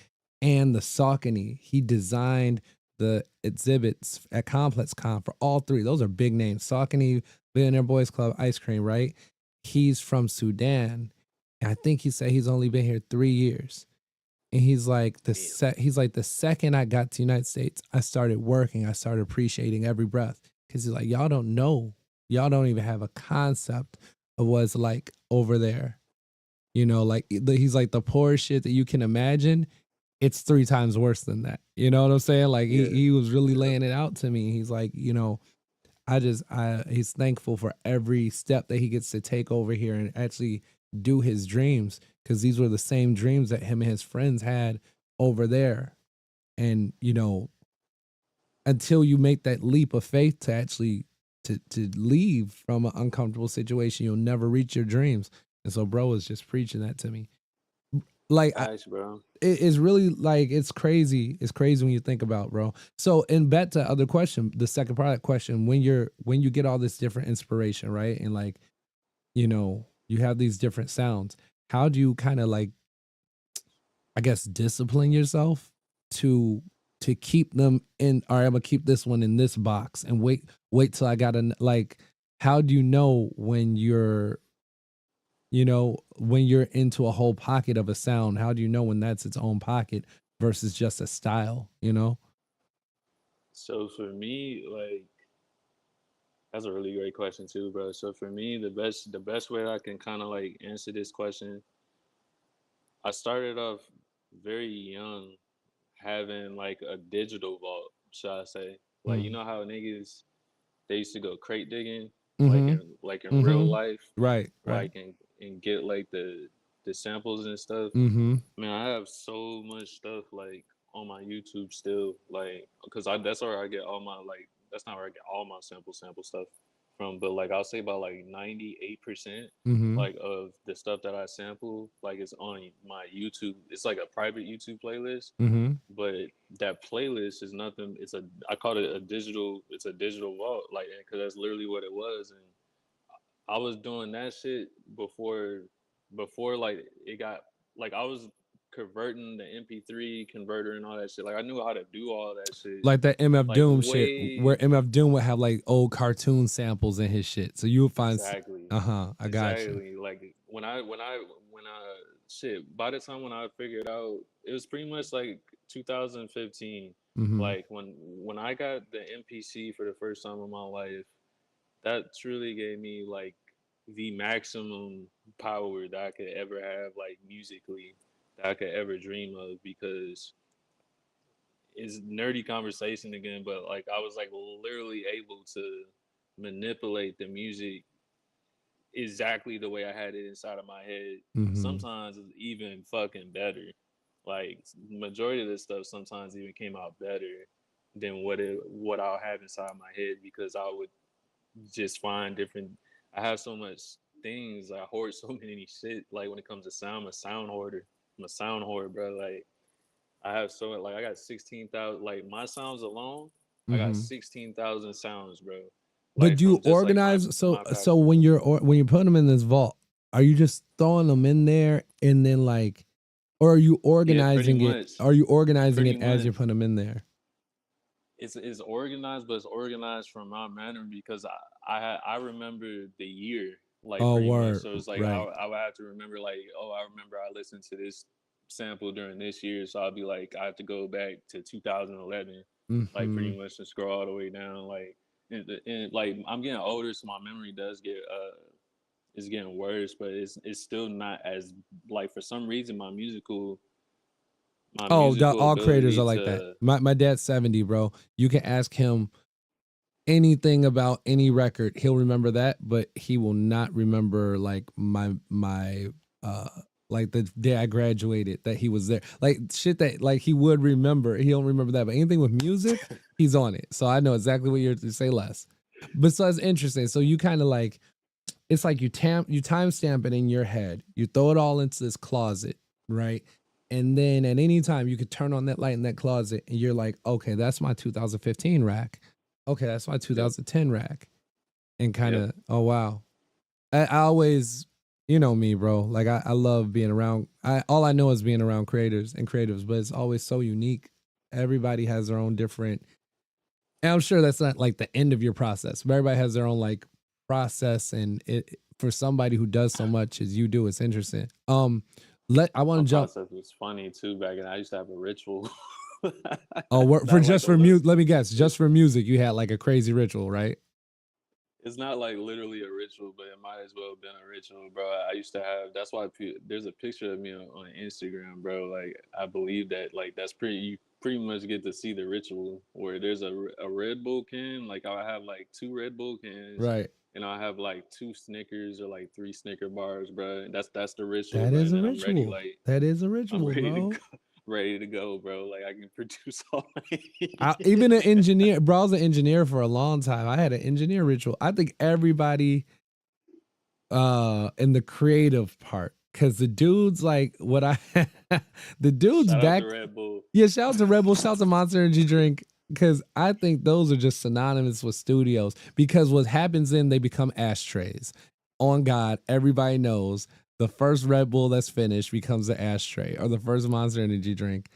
and the Saucony. He designed the exhibits at ComplexCon for all three. Those are big names. Saucony, Billionaire Boys Club, ice cream, right? He's from Sudan. And I think he said he's only been here 3 years. And he's like
Damn.
he's like the second I got to the United States, I started working. I started appreciating every breath. Cause he's like, y'all don't know. Y'all don't even have a concept of what it's like over there. You know, like he's like the poorest shit that you can imagine. It's 3 times worse than that. You know what I'm saying? Like
Yeah,
he was really
yeah.
laying it out to me. He's like, you know, he's thankful for every step that he gets to take over here and actually do his dreams, because these were the same dreams that him and his friends had over there. And you know, until you make that leap of faith to actually to leave from an uncomfortable situation, you'll never reach your dreams. And so bro is just preaching that to me. Like
Facts, bro.
it's really like it's crazy. It's crazy when you think about, bro. So, and back to other question, the second part of that question, when you get all this different inspiration, right? And like, you know, you have these different sounds. How do you kind of like, I guess, discipline yourself to keep them in? All right, I'm gonna keep this one in this box and wait till I got like. How do you know when you're, you know, when you're into a whole pocket of a sound? How do you know when that's its own pocket versus just a style, you know?
So for me, like that's a really great question too, bro. So for me, the best way I can kind of like answer this question, I started off very young having like a digital vault, should I say? Like you
Mm.
know how niggas they used to go crate digging,
Mm-hmm.
like in real
Mm-hmm.
life,
Right. Right.
like and get like the samples and stuff.
Mm-hmm.
Man, I have so much stuff like on my YouTube still, like, cause that's where I get all my like. That's not where I get all my sample stuff from, but like I'll say about like 98%
Mm-hmm.
like of the stuff that I sample like is on my YouTube. It's like a private YouTube playlist,
Mm-hmm.
but that playlist is nothing. I call it a digital. It's a digital vault, like, cause that's literally what it was, and I was doing that shit before like it got like I was converting the MP3 converter and all that shit. Like I knew how to do all that shit.
Like that MF
Like
Doom shit, where
way
MF Doom would have like old cartoon samples in his shit. So you would find,
exactly,
I got you.
exactly. Like when I shit. By the time when I figured out, it was pretty much like 2015.
Mm-hmm.
Like when I got the MPC for the first time in my life, that truly gave me like the maximum power that I could ever have, like musically, that I could ever dream of. Because it's nerdy conversation again, but like I was like literally able to manipulate the music exactly the way I had it inside of my head.
Mm-hmm.
Sometimes it's even fucking better. Like majority of this stuff sometimes even came out better than what I'll have inside my head, because I would just find different. I have so much things. I hoard so many shit. Like when it comes to sound, I'm a sound hoarder. I'm a sound hoarder, bro. Like I have so like I got 16,000. Like my sounds alone, I got
Mm-hmm.
16,000 sounds, bro.
But
Like
you
from just like
organize, so
my
so
factory.
when when you put them in this vault, are you just throwing them in there and then like, or are you
Yeah, pretty
organizing it?
much.
Are you organizing
Pretty
it as
much.
you're putting them in there?
It's organized, but it's organized from my memory, because I remember the year like
Oh,
pretty much.
word,
So it's like
right.
I would have to remember like, oh, I remember I listened to this sample during this year, so I'll be like I have to go back to 2011, like
Mm-hmm.
pretty much, and scroll all the way down. Like and like I'm getting older, so my memory does get it's getting worse, but it's still not as like for some reason my
Oh,
musical
all creators
ability
are like that.
to
My dad's 70, bro. You can ask him anything about any record, he'll remember that, but he will not remember like my like the day I graduated that he was there. Like shit that like he would remember, he don't remember that. But anything with music, he's on it. So I know exactly what you're to say less. But so it's interesting. So you kind of like, it's like you timestamp it in your head. You throw it all into this closet, right? And then at any time you could turn on that light in that closet and you're like, okay, that's my 2015 rack. Okay, that's my
yep
2010 rack. And kind
yep.
of, oh wow. I always, you know me, bro. Like I love being around. All I know is being around creators and creatives, but it's always so unique. Everybody has their own different, and I'm sure that's not like the end of your process, but everybody has their own like process. And it, for somebody who does so much as you do, it's interesting. I want
My
to jump.
process was funny too back then. I used to have a ritual.
Oh,
It's
for
not like
just
a
for
little.
music. Let me guess,
It,
just for music, you had like a crazy ritual, right?
it's not like literally a ritual, but it might as well have been a ritual, bro. I used to have. That's why there's a picture of me on Instagram, bro. Like I believe that like that's pretty. You pretty much get to see the ritual where there's a Red Bull can. Like I have like two Red Bull cans.
Right.
And I have like two Snickers or like three Snicker bars, bro. That's the ritual,
That
bro.
is
And
a
then I'm ready,
ritual.
like
That is a
I'm
ritual,
ready to
bro.
go, ready to go, bro. Like I can produce all my.
Even an engineer, bro. I was an engineer for a long time. I had an engineer ritual. I think everybody in the creative part, because the dudes like what I the dudes
Shout out to
back,
Red Bull.
yeah, shout out to Red Bull, shout out to Monster Energy Drink, because I think those are just synonymous with studios. Because what happens then, they become ashtrays. On God, everybody knows the first Red Bull that's finished becomes an ashtray, or the first Monster Energy drink.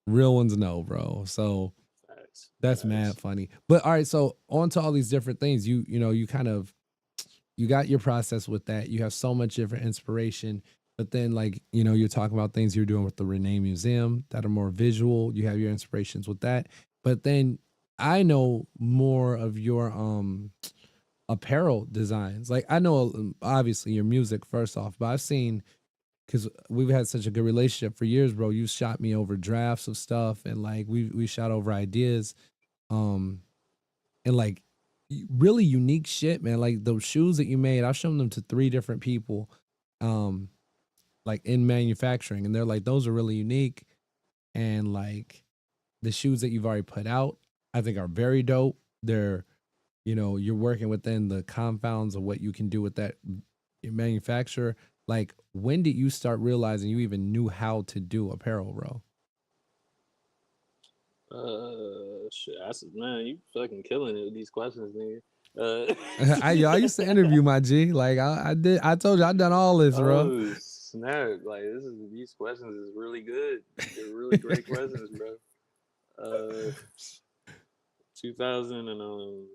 Real ones know, bro. So
Facts,
that's mad
facts.
funny. But all right, so on to all these different things. You know, you kind of, you got your process with that. You have so much different inspiration. But then, like, you know, you're talking about things you're doing with the Renee Museum that are more visual. You have your inspirations with that. But then I know more of your apparel designs. Like I know obviously your music first off, but I've seen because we've had such a good relationship for years, bro. You shot me over drafts of stuff, and like we shot over ideas, um, and like really unique shit, man. Like those shoes that you made, I've shown them to 3 different people, um, like in manufacturing, and they're like, those are really unique, and like the shoes that you've already put out, I think are very dope. They're, you know, you're working within the confounds of what you can do with that manufacturer. Like, when did you start realizing you even knew how to do apparel, bro?
Shit, man, you fucking killing it with these questions, nigga. Uh,
I used to interview my G. Like I did. I told you I done all this, bro.
oh snap! Like these questions is really good. They're really great questions, bro. 2000 and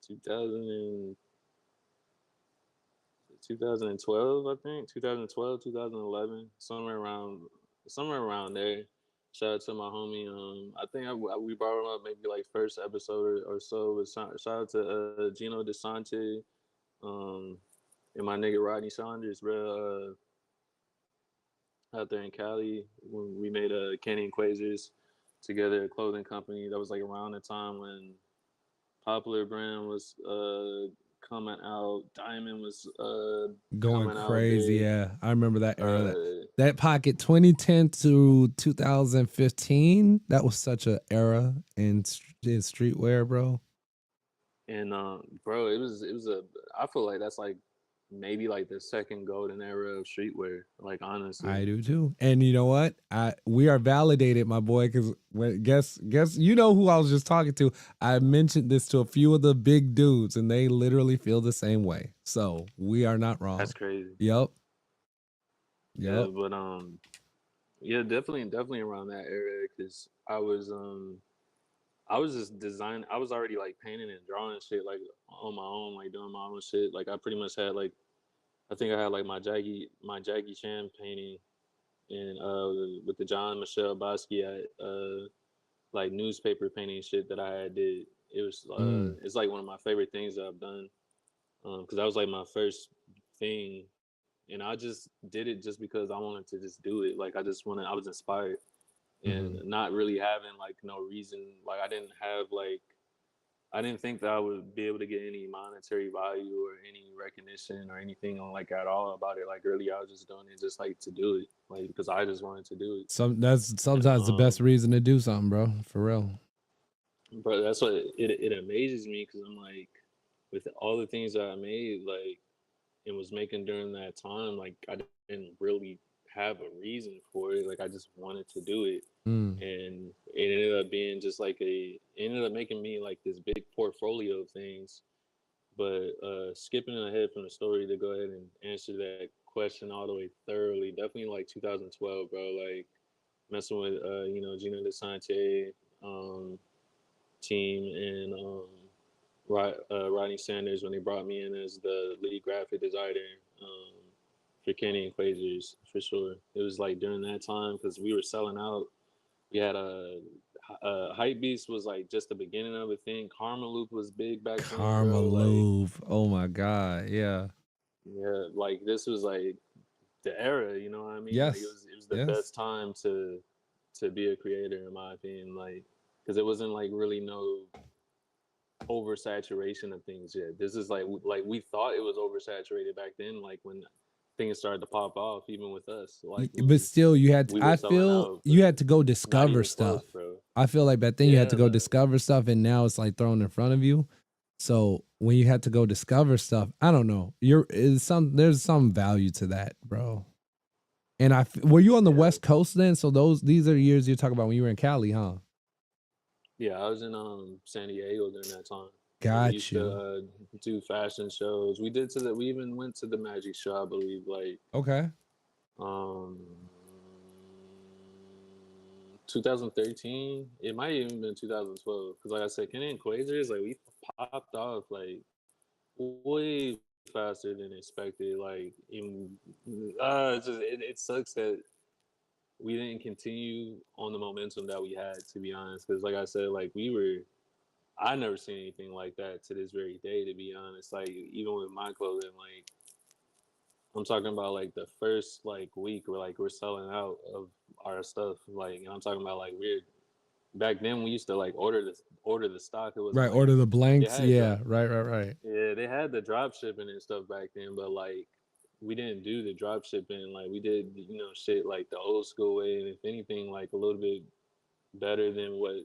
2000 and 2012, I think 2012, 2011, somewhere around there. Shout out to my homie. I think we brought him up maybe like first episode or so. Shout out to Gino DeSante, um, and my nigga Rodney Saunders, bro. Out there in Cali, when we made a Kenny and Quasars together, a clothing company. That was like around the time when Popular Brand was coming out. Diamond was
Going
coming out
crazy.
big.
Yeah, I remember that era.
Uh,
That pocket 2010 to 2015. That was such a era in streetwear, bro.
and bro, it was a. I feel like that's like maybe like the second golden era of streetwear. Like honestly,
I do too. And you know what? We are validated, my boy, because guess you know who I was just talking to. I mentioned this to a few of the big dudes, and they literally feel the same way. So we are not wrong.
that's crazy.
Yep.
Yeah,
Yep.
but yeah, definitely around that era because I was just designing. I was already like painting and drawing shit like on my own, like doing my own shit. Like I pretty much had like I think I had like my Jackie Chan painting and with the John Michelle Basquiat like newspaper painting shit that I had did. It was
Mm.
it's like one of my favorite things that I've done because that was like my first thing, and I just did it just because I wanted to just do it. Like I was inspired and
Hmm.
not really having like no reason. Like I didn't think that I would be able to get any monetary value or any recognition or anything on like at all about it. Like really, I was just doing it just like to do it, like because I just wanted to do it.
That's
And
sometimes the best reason to do something, bro. For real.
but that's what it amazes me because I'm like, with all the things that I made, like and was making during that time, like I didn't really have a reason for it. Like I just wanted to do it,
Mm.
and it ended up being just like it ended up making me like this big portfolio of things. But skipping ahead from the story to go ahead and answer that question all the way thoroughly, definitely like 2012, bro. Like messing with Gino DeSante um, team and Rodney Sanders when they brought me in as the lead graphic designer for Kenny and Quasars for sure. It was like during that time because we were selling out. We had Hype Beast was like just the beginning of a thing. Karma Loop was big back then,
Karma
bro. Like
Louvre. Oh my God. Yeah.
yeah, like this was like the era. You know what I mean? Like
Yes.
it was the
Yes.
best time to be a creator in my opinion. Like because it wasn't like really no oversaturation of things yet. This is like we thought it was oversaturated back then. Like when things started to pop off, even with us. Like
But
when
still, you had.
we were
I
selling
feel
out,
you
but
had to go
not
discover
even close,
stuff.
bro.
I feel like back then you had to
Yeah,
go
no.
discover stuff, and now it's like thrown in front of you. So when you had to go discover stuff, I don't know. There's some value to that, bro. And were you on the
Yeah.
West Coast then? So these are the years you're talking about when you were in Cali, huh?
Yeah, I was in San Diego during that time. And we
Got
used to
you.
do fashion shows. We even went to the Magic Show, I believe, like
Okay.
um 2013. It might even been 2012 because like I said, Kenny and Quasars, like we popped off like way faster than expected. Like it sucks that we didn't continue on the momentum that we had, to be honest. Because like I said, like I never seen anything like that to this very day, to be honest. Like even with my clothing, like I'm talking about like the first like week where like we're selling out of our stuff. Like I'm talking about like we're back then we used to like order the stock. It wasn't
Right.
like
Order the
they
blanks.
had
Yeah. Right.
yeah, they had the drop shipping and stuff back then, but like we didn't do the drop shipping. Like we did, shit like the old school way, and if anything, like a little bit better than what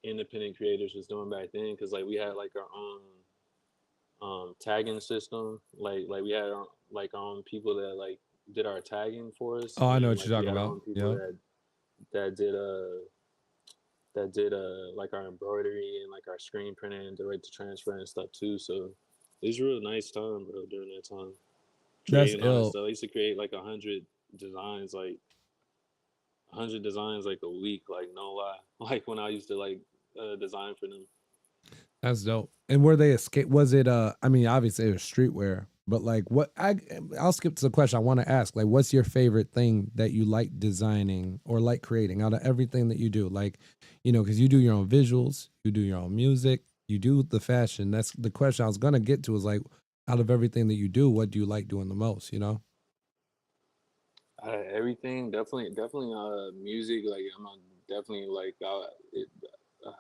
independent creators was doing back then. Because like we had like our own tagging system. Like we had like our own people that like did our tagging for us,
Oh,
and
I know
then
what
like
you're
we
talking
had our
about.
own people
Yeah.
that did like our embroidery and like our screen printing and direct to transfer and stuff too. So it was a real nice time, bro, during that time.
That's
Creating all that
ill.
stuff. I used to create like 100 designs, like 100 designs like a week, like no lie. Like when I used to like design for them.
That's dope. And were they escape? Was it? I mean, obviously it was streetwear, but like, what? I'll skip to the question I want to ask. Like, what's your favorite thing that you like designing or like creating out of everything that you do? Like, because you do your own visuals, you do your own music, you do the fashion. That's the question I was gonna get to. Is like, out of everything that you do, what do you like doing the most?
Everything, definitely music. Like definitely like uh,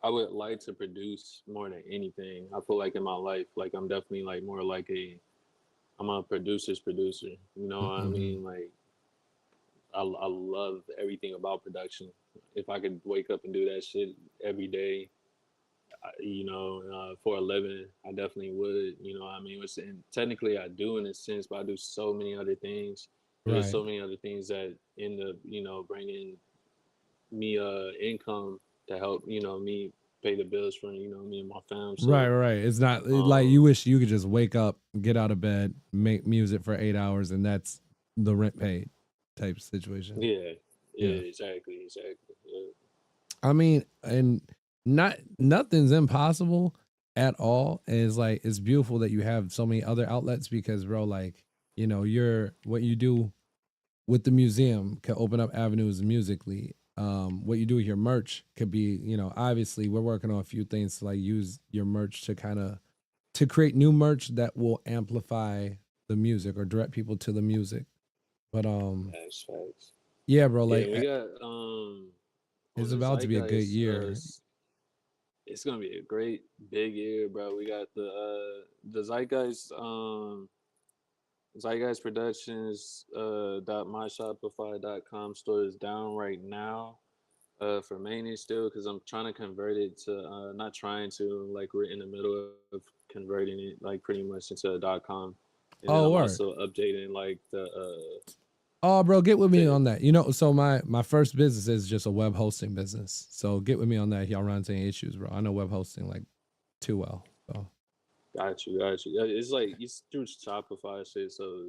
I would like to produce more than anything. I feel like in my life, like I'm definitely like more like I'm a producer's producer. You know what I
Mm-hmm.
mean? Like I love everything about production. If I could wake up and do that shit every day, for a living, I definitely would. You know what I mean? Which, and technically I do in a sense, but I do so many other things. There's
Right.
so many other things that end up, bringing me income to help, me pay the bills for, me and my fam.
Right,
So
right. It's not like you
um
wish you could just wake up, get out of bed, make music for 8 hours, and that's the rent paid type situation.
yeah,
Yeah.
yeah, exactly. Yeah.
I mean, and nothing's impossible at all. And it's like it's beautiful that you have so many other outlets because, bro, like, you're what you do with the museum can open up avenues musically. What you do with your merch could be, obviously we're working on a few things to like use your merch to kind of to create new merch that will amplify the music or direct people to the music. But
Facts.
yeah, bro,
Yeah,
like
we got on
it's
the
about to be a good
zeitgeist.
year.
It's gonna be a great big year, bro. We got the zeitgeist Zeitgeist Productions dot myshopify.com store is down right now for maintenance still because I'm trying to convert it to not trying to, like we're in the middle of converting it like pretty much into a .com, and then
Oh,
I'm
word.
also updating like
Oh, bro, get with me
the
on that. So my first business is just a web hosting business. So get with me on that if y'all run into any issues, bro. I know web hosting like too well. So
got you. Yeah, it's like it's through Shopify shit, so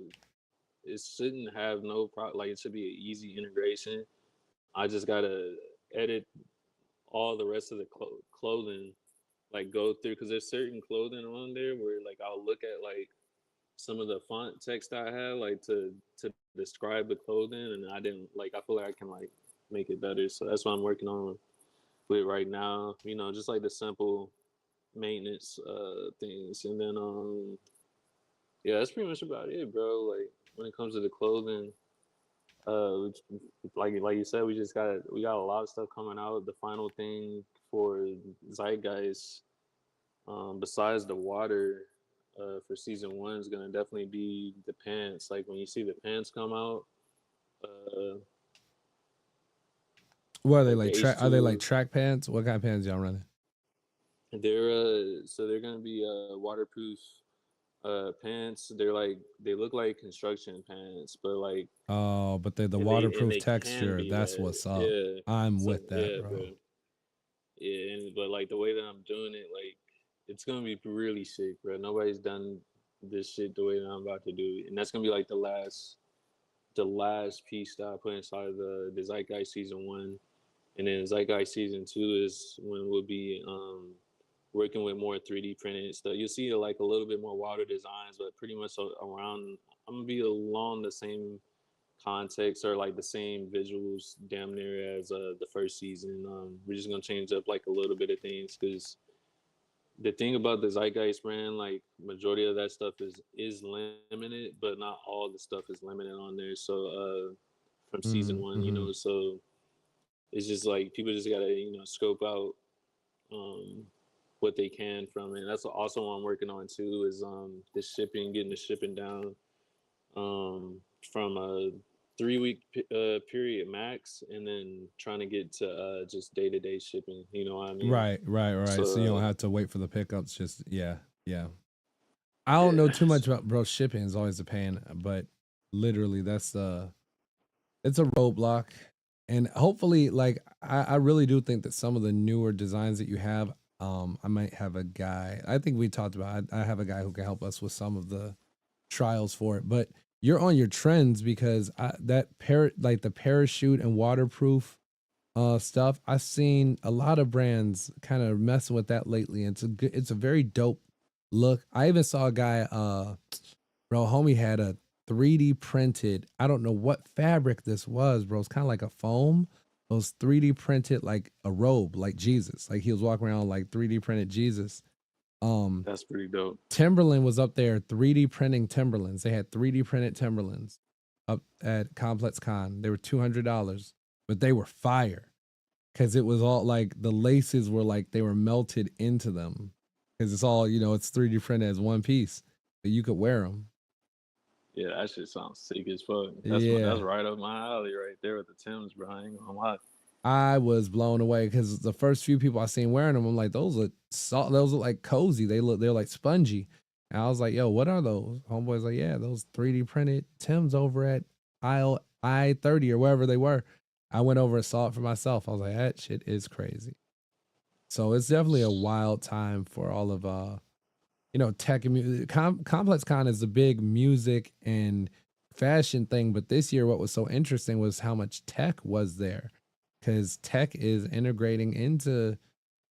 it shouldn't have no problem. Like it should be an easy integration. I just gotta edit all the rest of the clothing, like go through, because there's certain clothing on there where like I'll look at like some of the font text I had like to describe the clothing, and I didn't like. I feel like I can like make it better, so that's what I'm working on with right now. Just like the simple maintenance things, and then yeah, that's pretty much about it, bro. Like when it comes to the clothing, uh, like you said, we got a lot of stuff coming out. The final thing for Zeitgeist, besides the water, for season one is gonna definitely be the pants. Like when you see the pants come out, uh,
what are they
like the
like
H
track are they like
two,
track pants? What kind of pants y'all running?
they're gonna be waterproof pants. They look like construction pants, but like
Oh, but they're the
and
waterproof
they can
texture.
be
That's
that.
what's up.
Yeah.
I'm
So
with that,
yeah,
bro.
bro. Yeah, but like the way that I'm doing it, like it's gonna be really sick, bro. Nobody's done this shit the way that I'm about to do it, and that's gonna be like the last piece that I put inside the Zeitgeist season one, and then Zeitgeist season two is when we'll be working with more 3D printed stuff. You'll see like a little bit more water designs, but pretty much around. I'm gonna be along the same context or like the same visuals damn near as the first season. We're just gonna change up like a little bit of things because the thing about the Zeitgeist brand, like majority of that stuff is limited, but not all the stuff is limited on there. So from season one, you
Mm-hmm.
know, so it's just like people just gotta scope out what they can from it. And that's also what I'm working on too is the shipping, getting the shipping down from a 3 week period max, and then trying to get to just day-to-day shipping. You know what I mean?
Right. So you don't
So
have to wait for the pickups. Just yeah. I don't know
yeah,
too much about bro. Shipping is always a pain, but literally that's it's a roadblock. And hopefully, like I really do think that some of the newer designs that you have, I might have a guy. I think we talked about. I have a guy who can help us with some of the trials for it. But you're on your trends because like the parachute and waterproof stuff. I've seen a lot of brands kind of messing with that lately. And it's a very dope look. I even saw a guy, bro, homie had a 3D printed. I don't know what fabric this was, bro. It's kind of like a foam. It was 3D printed like a robe, like Jesus. Like he was walking around like 3D printed Jesus.
that's pretty dope.
Timberland was up there 3D printing Timberlands. They had 3D printed Timberlands up at ComplexCon. They were $200, but they were fire because it was all like the laces were like they were melted into them because it's all it's 3D printed as one piece, but you could wear them.
Yeah, that shit sounds sick as fuck. That's
Yeah,
right up my alley right there with the Timbs, bro. I ain't gonna lie.
I was blown away because the first few people I seen wearing them, I'm like, those look those look like cozy. They're like spongy. And I was like, yo, what are those? Homeboy's like, yeah, those 3D printed Tims over at aisle I-30 or wherever they were. I went over and saw it for myself. I was like, that shit is crazy. So it's definitely a wild time for all of tech and music. ComplexCon is the big music and fashion thing, but this year what was so interesting was how much tech was there, because tech is integrating into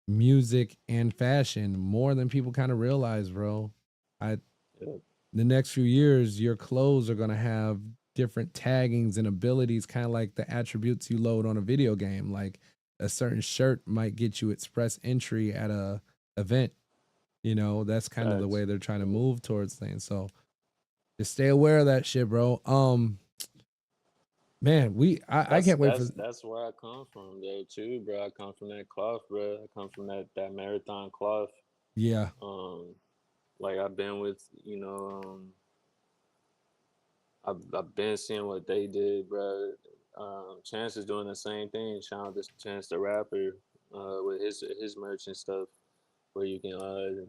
music and fashion more than people kind of realize, bro. I
Yeah,
The next few years, your clothes are gonna have different taggings and abilities, kind of like the attributes you load on a video game. Like a certain shirt might get you express entry at a event. That's kind of the
facts.
way they're trying to
Yeah.
move towards things. So just stay aware of that shit, bro. Man, I
That's
can't wait for.
that's that's where I come from though too, bro. I come from that cloth, bro. I come from that marathon cloth.
Yeah.
Um, like I've been with, I've been seeing what they did, bro. Chance is doing the same thing. Shout out to Chance the rapper, with his merch and stuff, where you can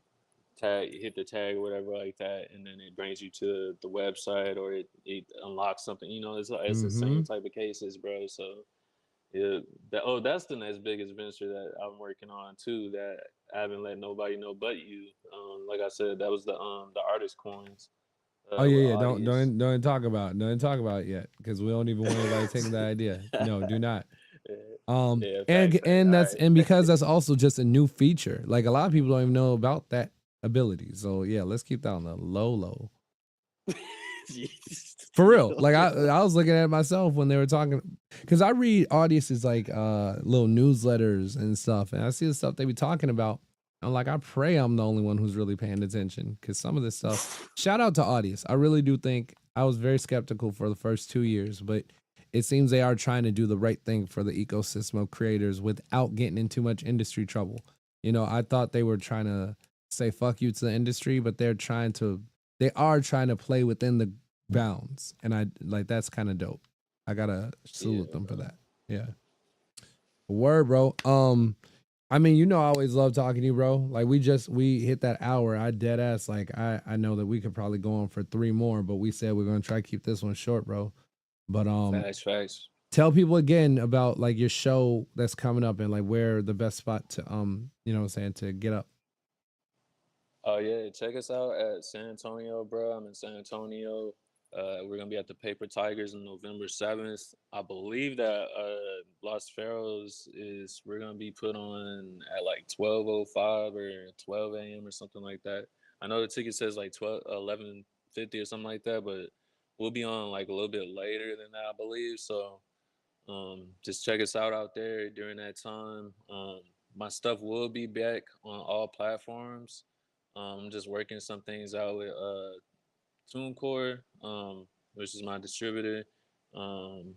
hit the tag or whatever like that, and then it brings you to the website, or it unlocks something. It's the
Mm-hmm.
same type of cases, bro. So yeah, that's the next biggest venture that I'm working on too. That I haven't let nobody know but you. Like I said, that was the artist coins
Oh
with
yeah. Don't
Audius.
talk about it yet because we don't even want anybody taking that idea. No, do not.
Yeah,
Um,
yeah,
and
fact. All
and
right.
because that's also just a new feature. Like a lot of people don't even know about that ability. So yeah, let's keep that on the low. For real. Like I was looking at it myself when they were talking, because I read audiences like little newsletters and stuff, and I see the stuff they be talking about. I'm like, I pray I'm the only one who's really paying attention, because some of this stuff. Shout out to audience. I really do think I was very skeptical for the first 2 years, but it seems they are trying to do the right thing for the ecosystem of creators without getting in too much industry trouble. I thought they were trying to say fuck you to the industry, but they are trying to play within the bounds, and I like that's kind of dope. I gotta
Yeah,
salute them for
bro.
that. Yeah, word, bro. I mean, I always love talking to you, bro. Like we hit that hour. I dead ass. Like I know that we could probably go on for 3 more, but we said we're gonna try to keep this one short, bro. But
Facts.
tell people again about like your show that's coming up and like where the best spot to what I'm saying, to get up.
Oh yeah, check us out at San Antonio, bro. I'm in San Antonio. We're gonna be at the Paper Tigers on November 7th. I believe that Los Ferros is we're gonna be put on at like 12:05 or 12 a.m. or something like that. I know the ticket says like 11:50 or something like that, but we'll be on like a little bit later than that, I believe. So just check us out there during that time. My stuff will be back on all platforms. I'm just working some things out with TuneCore, which is my distributor. Um,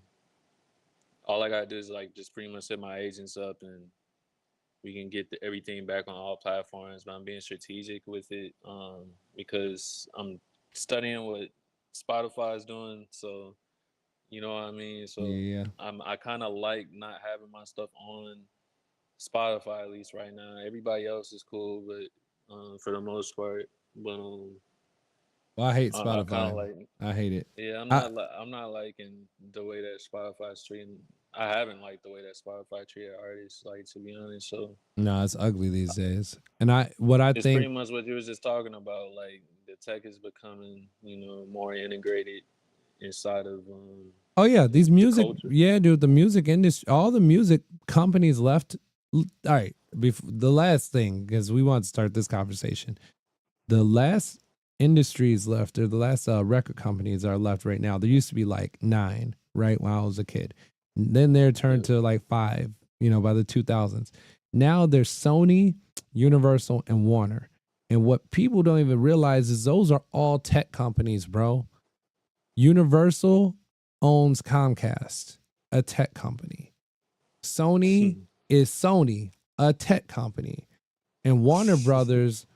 all I gotta do is like just pretty much set my agents up, and we can get everything back on all platforms. But I'm being strategic with it because I'm studying what Spotify is doing. So you know what I mean. So
Yeah.
I kind of like not having my stuff on Spotify at least right now. Everybody else is cool, but for the most part, but
Well, I hate
I kind
Spotify.
of like.
I hate it.
Yeah,
I
I'm not liking the way that Spotify's treating. I haven't liked the way that Spotify treated artists, like to be honest. So
no, it's ugly these days. And what I
it's pretty
think.
much what you was just talking about. Like the tech is becoming, more integrated inside of
Oh yeah, these
the
music.
culture.
Yeah, dude, the music industry. All the music companies left. All right, the last thing, because we want to start this conversation. The last industries left, or the last record companies are left right now. There used to be like 9, right, when I was a kid. And then they're turned
Yeah.
to like 5, by the 2000s. Now there's Sony, Universal, and Warner. And what people don't even realize is those are all tech companies, bro. Universal owns Comcast, a tech company. Sony is Sony, a tech company. And Warner Brothers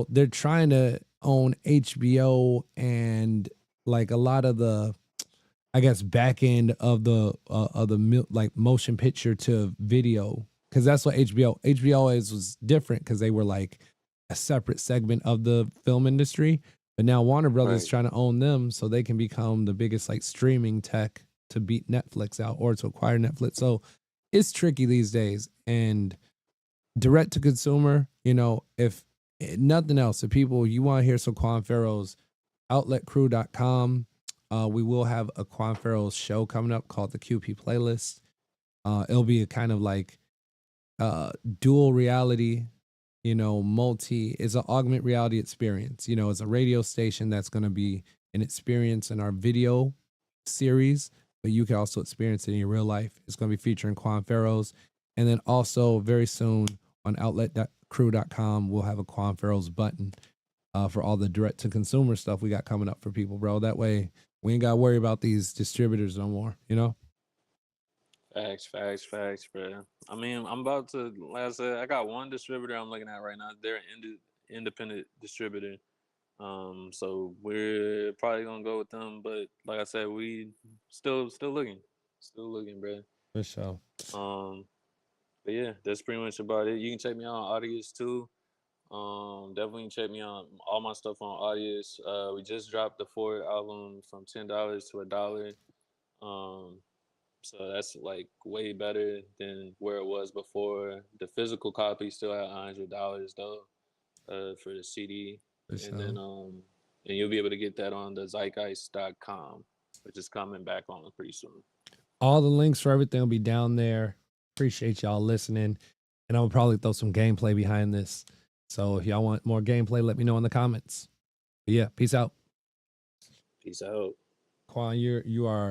they're trying to own HBO and like a lot of the, I guess, back end of the like motion picture to video, because that's what HBO was different, because they were like a separate segment of the film industry. But now Warner Brothers is
Right.
trying to own them so they can become the biggest like streaming tech to beat Netflix out or to acquire Netflix. So it's tricky these days. And direct to consumer, if nothing else, if people, you want to hear some Quan Pharoahz, outletcrew.com. We will have a Quan Pharoahz show coming up called the QP Playlist. It'll be a kind of like dual reality, it's an augmented reality experience. It's a radio station that's going to be an experience in our video series, but you can also experience it in your real life. It's going to be featuring Quan Pharoahz. And then also very soon on outletcrew.com, we'll have a Quan Pharoahz button for all the direct to consumer stuff we got coming up for people, bro. That way we ain't got to worry about these distributors no more.
Facts, bro. I mean, I'm about to. Like I said, I got one distributor I'm looking at right now. They're an independent distributor. So we're probably gonna go with them. But like I said, we still looking, bro.
For sure.
Um, but yeah, that's pretty much about it. You can check me out on Audius too. Definitely check me out all my stuff on Audius. We just dropped the Ford album from $10 to $1. Um, so that's like way better than where it was before. The physical copy still at $100 though, for the CD.
For
And
sure.
then and you'll be able to get that on the zeitgeist.com, which is coming back on pretty soon.
All the links for everything will be down there. Appreciate y'all listening. And I'll probably throw some gameplay behind this. So if y'all want more gameplay, let me know in the comments. But yeah, peace out.
Peace out.
Quan, you are